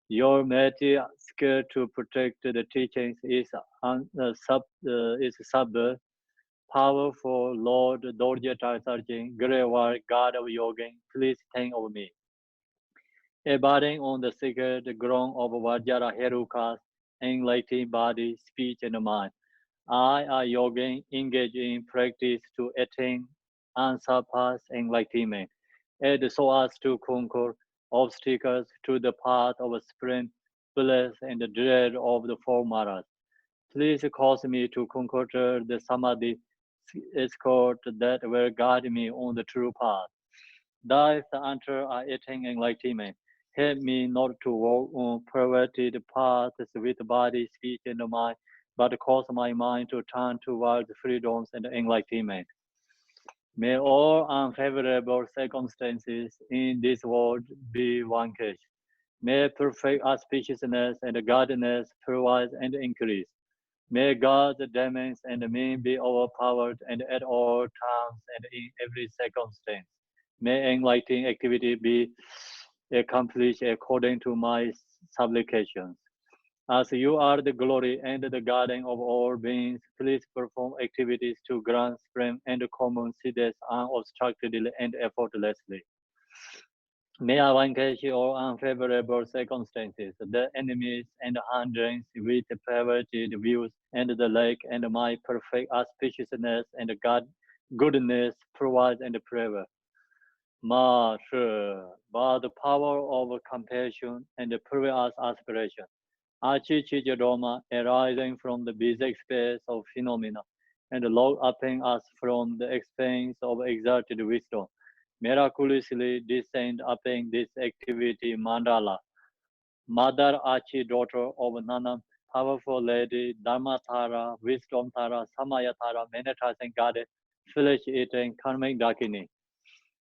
Your mighty skill to protect the teachings is sub powerful Lord Dorje Tarsarjin, great war, God of Yoga, please think of me. Abiding on the sacred ground of Vajra Herukas, enlightening body, speech, and mind. I, a yogin, engage in practice to attain unsurpassed enlightenment, and so as to conquer obstacles to the path of sprint, bliss, and the dread of the four maras. Please cause me to conquer the samadhi escort that will guide me on the true path. Thus, until I attain enlightenment, help me not to walk on perverted paths with body, speech, and mind, but cause my mind to turn towards freedoms and enlightenment. May all unfavorable circumstances in this world be vanquished. May perfect auspiciousness and guidance provide and increase. May God's demons and men be overpowered and at all times and in every circumstance. May enlightening activity be accomplished according to my supplications. As you are the glory and the guardian of all beings, please perform activities to grant strength and common seeds unobstructedly and effortlessly. May I vanquish all unfavorable circumstances, the enemies and hindrance with perverted views and the like, and my perfect auspiciousness and God goodness provide and forever. Ma by the power of compassion and previous aspiration, Archichyadoma arising from the basic space of phenomena, and log upping us from the expanse of exalted wisdom, miraculously descend upon this activity mandala. Mother Archie, daughter of Nana, powerful lady, Dharmatara, wisdom Tara, Samayatara, Menetasing goddess, flesh eating, karmic dakini.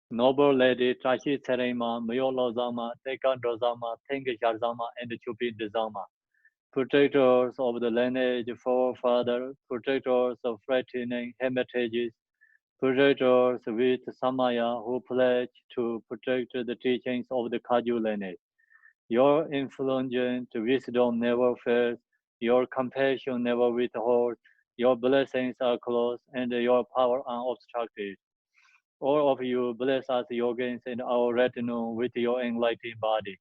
Noble lady, Trashi Serema, Myolozama, Tekandozama, Tengisharzama, and Chupi Dezama. Protectors of the lineage forefather, protectors of threatening hermitages, protectors with Samaya who pledge to protect the teachings of the Kaju lineage. Your influential wisdom never fails, your compassion never withholds, your blessings are close, and your power unobstructed. All of you bless us yogins and our retinue with your enlightened body.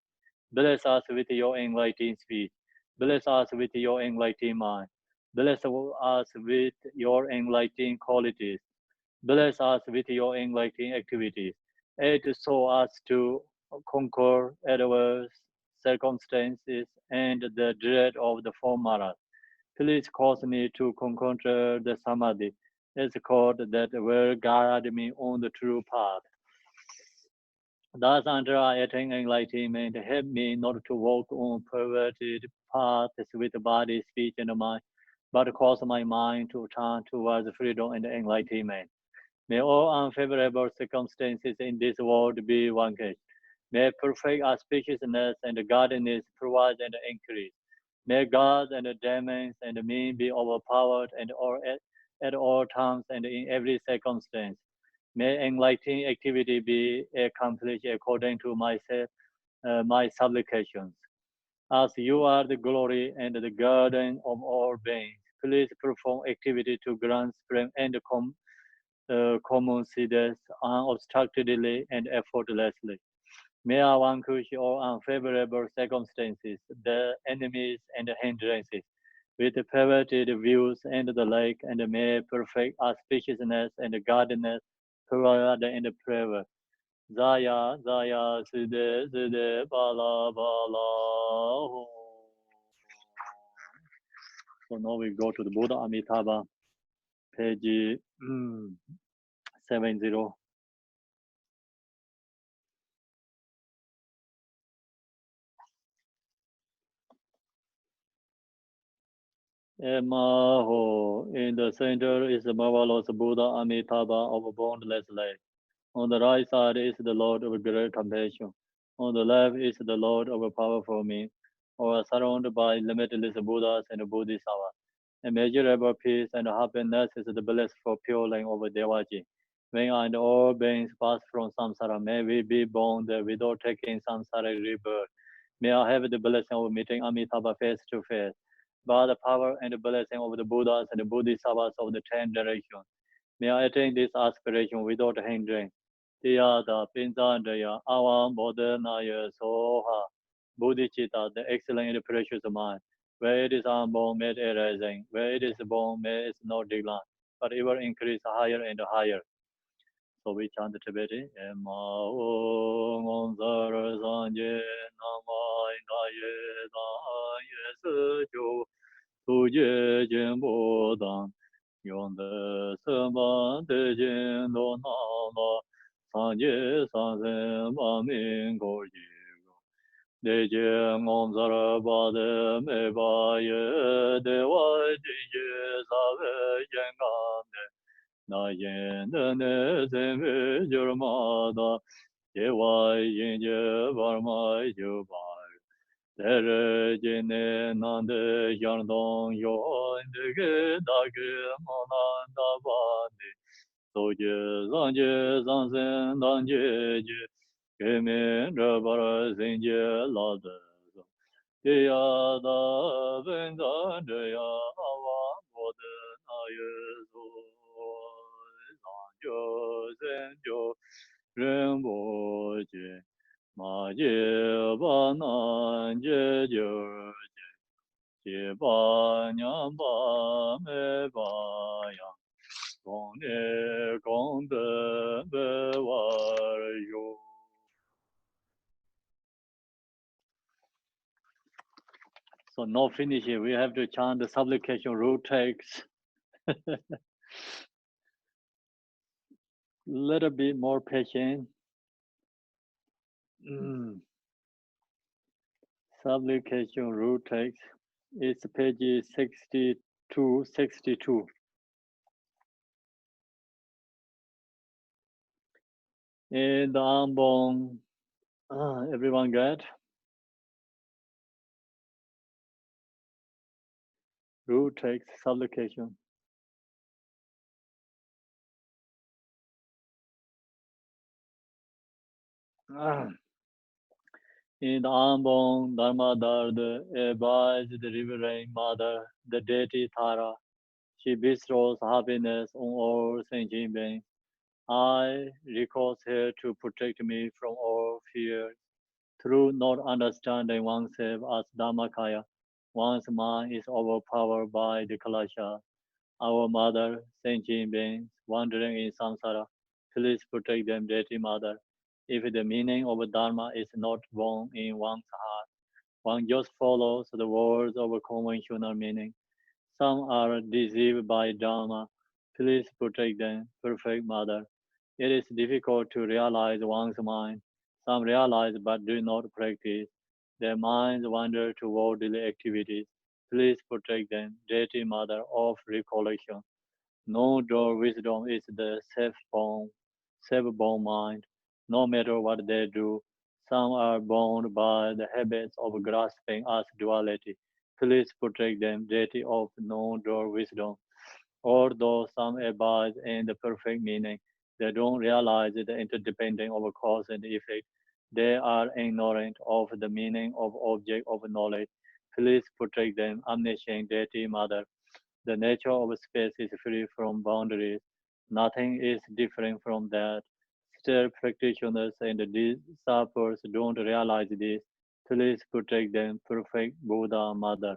Bless us with your enlightened speech. Bless us with your enlightened mind. Bless us with your enlightened qualities. Bless us with your enlightened activities. Aid so us to conquer adverse circumstances and the dread of the former. Please cause me to conquer the samadhi, as called that will guide me on the true path. Thus, until I attain enlightenment, help me not to walk on perverted paths with body, speech, and mind, but cause my mind to turn towards freedom and enlightenment. May all unfavorable circumstances in this world be vanquished. May perfect auspiciousness and guidance provide and increase. May God and demons and men be overpowered and at all times and in every circumstance. May enlightening activity be accomplished according to my supplications. As you are the glory and the guardian of all beings, please perform activity to grant strength and common seeds unobstructedly and effortlessly. May I vanquish all unfavorable circumstances, the enemies and hindrances, with perverted views and the like, and may perfect auspiciousness and guidance provide and forever. Zaya, Zaya, Siddhe, Siddhe, Bala, Bala. So now we go to the Buddha Amitabha, page 70. Maho. In the center is the marvelous Buddha Amitabha of boundless light. On the right side is the Lord of great compassion. On the left is the Lord of powerful means, or surrounded by limitless Buddhas and Bodhisattvas. Immeasurable peace and happiness is the bliss for pure line of Devaji. When and all beings pass from samsara, may we be born there without taking samsara rebirth. May I have the blessing of meeting Amitabha face to face. By the power and the blessing of the Buddhas and the Bodhisattvas of the 10 directions, may I attain this aspiration without hindrance. Tiyada Pinzandaya Avam Bodhanaya Soha Bodhicitta, the excellent and precious mind. Where it is unborn, may it arising. Where it is born, may it not decline, but ever increase higher and higher. So we chant the Tibetan. Ema Om Zara Sanje Namai Daye Daye Sejo Tuje Jembo Dan Yonde Sema De Jendo Nama Sanje Sanse Mamin Gorji De Jeng Om Zara Bade Me Baye De Wai Jinje Save Jengane Na Yen De Ne Zeme Jurmada De Wai Jinje Varmai Jubai Tere Jine Nande Yardong Yon De Ge Da Ge Monanda Bani Soje Zanje Zanzen Danje Je Kemen Rabara Zinje Lade Tiyada Zandaya Awamoda Ayazo Zanjo Zenjo Rinpoche Maje Banan Jejo Jeba Nyamba Mebaya Gongye Gongde Bewaryo. So no finish here. We have to chant the supplication root text. Little bit more patient. Supplication root text. It's page 62. And the Ambon, everyone got? Root text supplication. In the Ambon, Dharmadar, advised the Reverend Mother, the deity Tara. She bestows happiness on all sentient beings. I request her to protect me from all fears. Through not understanding oneself as Dhammakaya, one's mind is overpowered by the Kalasha. Our mother, sentient beings, wandering in samsara, please protect them, deity mother. If the meaning of Dharma is not born in one's heart, one just follows the words of conventional meaning. Some are deceived by Dharma. Please protect them, perfect mother. It is difficult to realize one's mind. Some realize but do not practice. Their minds wander to worldly activities. Please protect them, deity mother of recollection. No-door wisdom is the self-born mind. No matter what they do, some are bound by the habits of grasping as duality. Please protect them, deity of no-door wisdom. Although some abide in the perfect meaning, they don't realize the interdependence of cause and effect. They are ignorant of the meaning of object of knowledge. Please protect them, omniscient deity mother. The nature of space is free from boundaries. Nothing is different from that. Still, practitioners and disciples don't realize this. Please protect them, perfect Buddha Mother.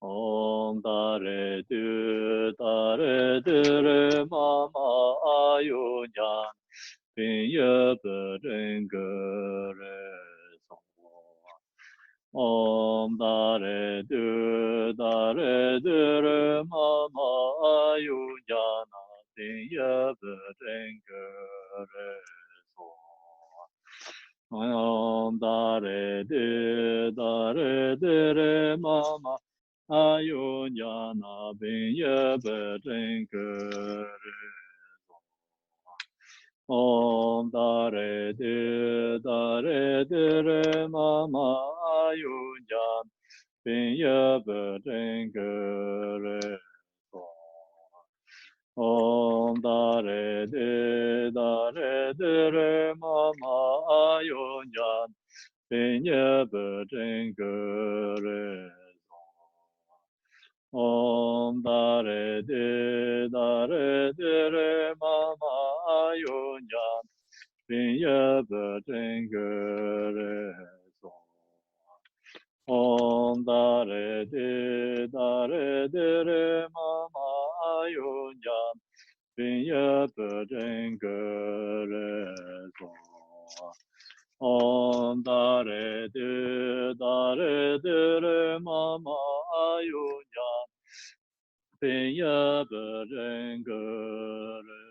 Om Tare Tu Tare Tere Mama Ayunyan Pinye Perengere Om Tare Tu Tare Tere Mama Ayunyan Pinye Perengere Om Tare Tu Tare Tere Mama Ayunyana Binye Betenkere Om Dare Dire Mama Ayunyan Binye Betenkere Om Dare Dire Mama Ayunyan Binye Betenkere Om Dare Dire Mama Ayunyan Binye Betenkere Om Dare Dire Mama Ayunyan Binye Betenkere Om Dare Dire Mama Ayunyan Binye Betenkere.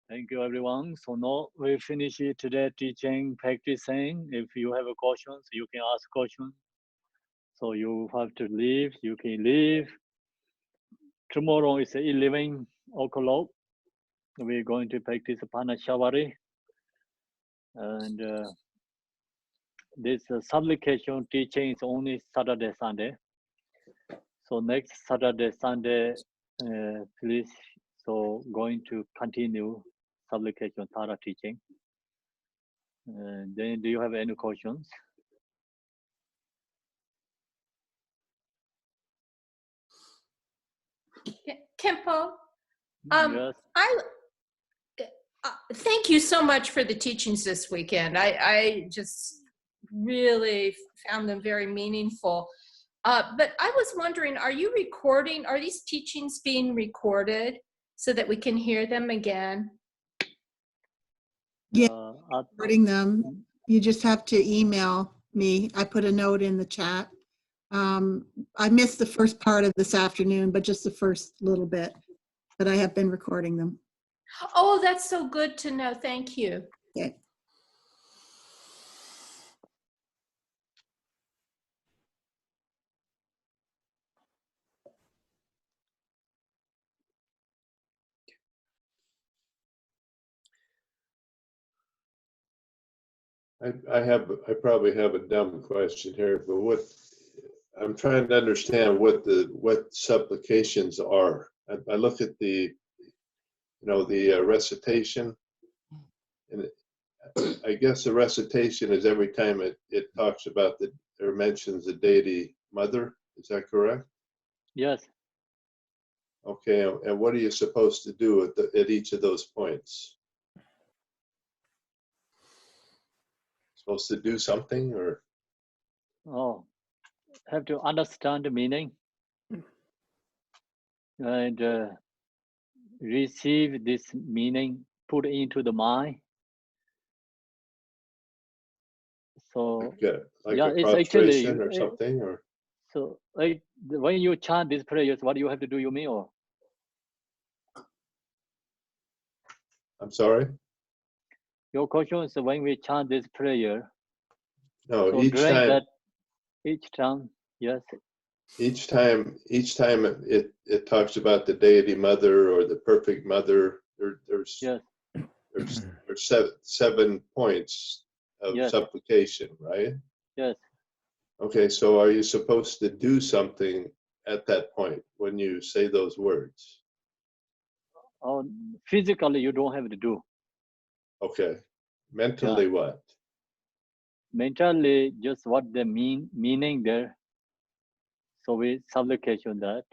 Thank you, everyone. So now we finish today teaching, practicing. If you have a questions, you can ask questions. So you have to leave, you can leave. Tomorrow is 11 o'clock. We're going to practice Panashavari. And this supplication teaching is only Saturday, Sunday. So next Saturday, Sunday, please, so going to continue supplication Tara teaching. Then do you have any questions? Kempo, Yes. thank you so much for the teachings this weekend. I just really found them very meaningful. But I was wondering, are these teachings being recorded so that we can hear them again? Yeah. Uh, Recording them. You just have to email me. I put a note in the chat. I missed the first part of this afternoon, but just the first little bit. But I have been recording them. Oh, that's so good to know. Thank you. Okay. I probably have a dumb question here, but I'm trying to understand what supplications are. I look at the recitation, and I guess the recitation is every time it talks about or mentions the deity mother. Is that correct? yes. Okay, and what are you supposed to do at each of those points? Supposed to do something, or? Oh, have to understand the meaning and receive this meaning, put into the mind. So Like yeah, a it's actually prostration or something, or? so like when you chant these prayers, what you have to do, you mean, or? I'm sorry? Your question is when we chant this prayer. No, So each time, yes. Each time it talks about the deity mother or the perfect mother. There's Yes. there's seven points of Yes. supplication, right? Yes. Okay, so are you supposed to do something at that point when you say those words? Physically, you don't have to do. Okay, mentally what? Mentally, just what the meaning there. So we supplicate on that.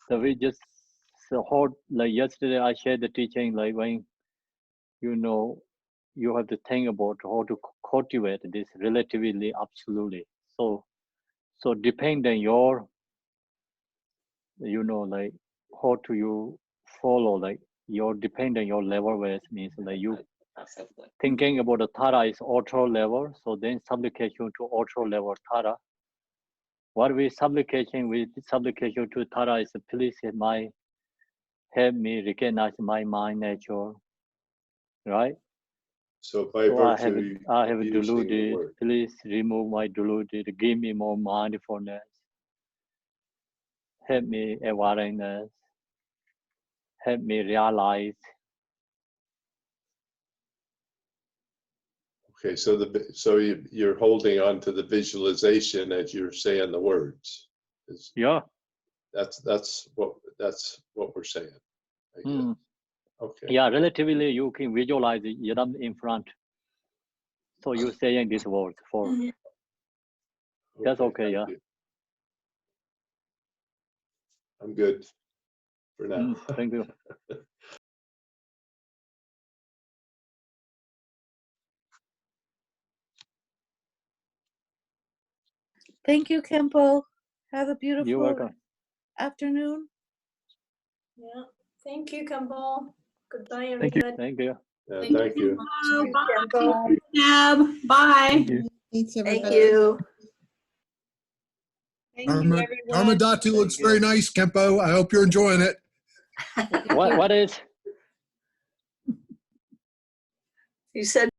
So we just hold, like yesterday I shared the teaching, like when you have to think about how to cultivate this relatively absolutely. So depending your like how do you follow, like your depending your level where it means like you thinking about the Tara is auto level, so then supplication to auto level Tara. What we supplication to Tara is please help me recognize my mind nature, right? So by virtue, I have using the deluded. word. Please remove my deluded. Give me more mindfulness. Help me awareness. Help me realize. Okay, so you're holding on to the visualization as you're saying the words. Yeah. That's what we're saying. I guess. Okay. Yeah, relatively you can visualize Yadam in front. So you're saying these words for. That's okay, yeah. You. I'm good for now. Thank you. Thank you, Kempo. Have a You're beautiful welcome. afternoon. Yeah. Thank you, Campbell. Goodbye, Thank you. everybody. Thank you. Yeah, thank you. Bye. Deb. Bye. Thank you. Thanks, Thank everybody. you. Thank you, everyone. Armadatu looks very nice, Kempo. I hope you're enjoying it. What is? You said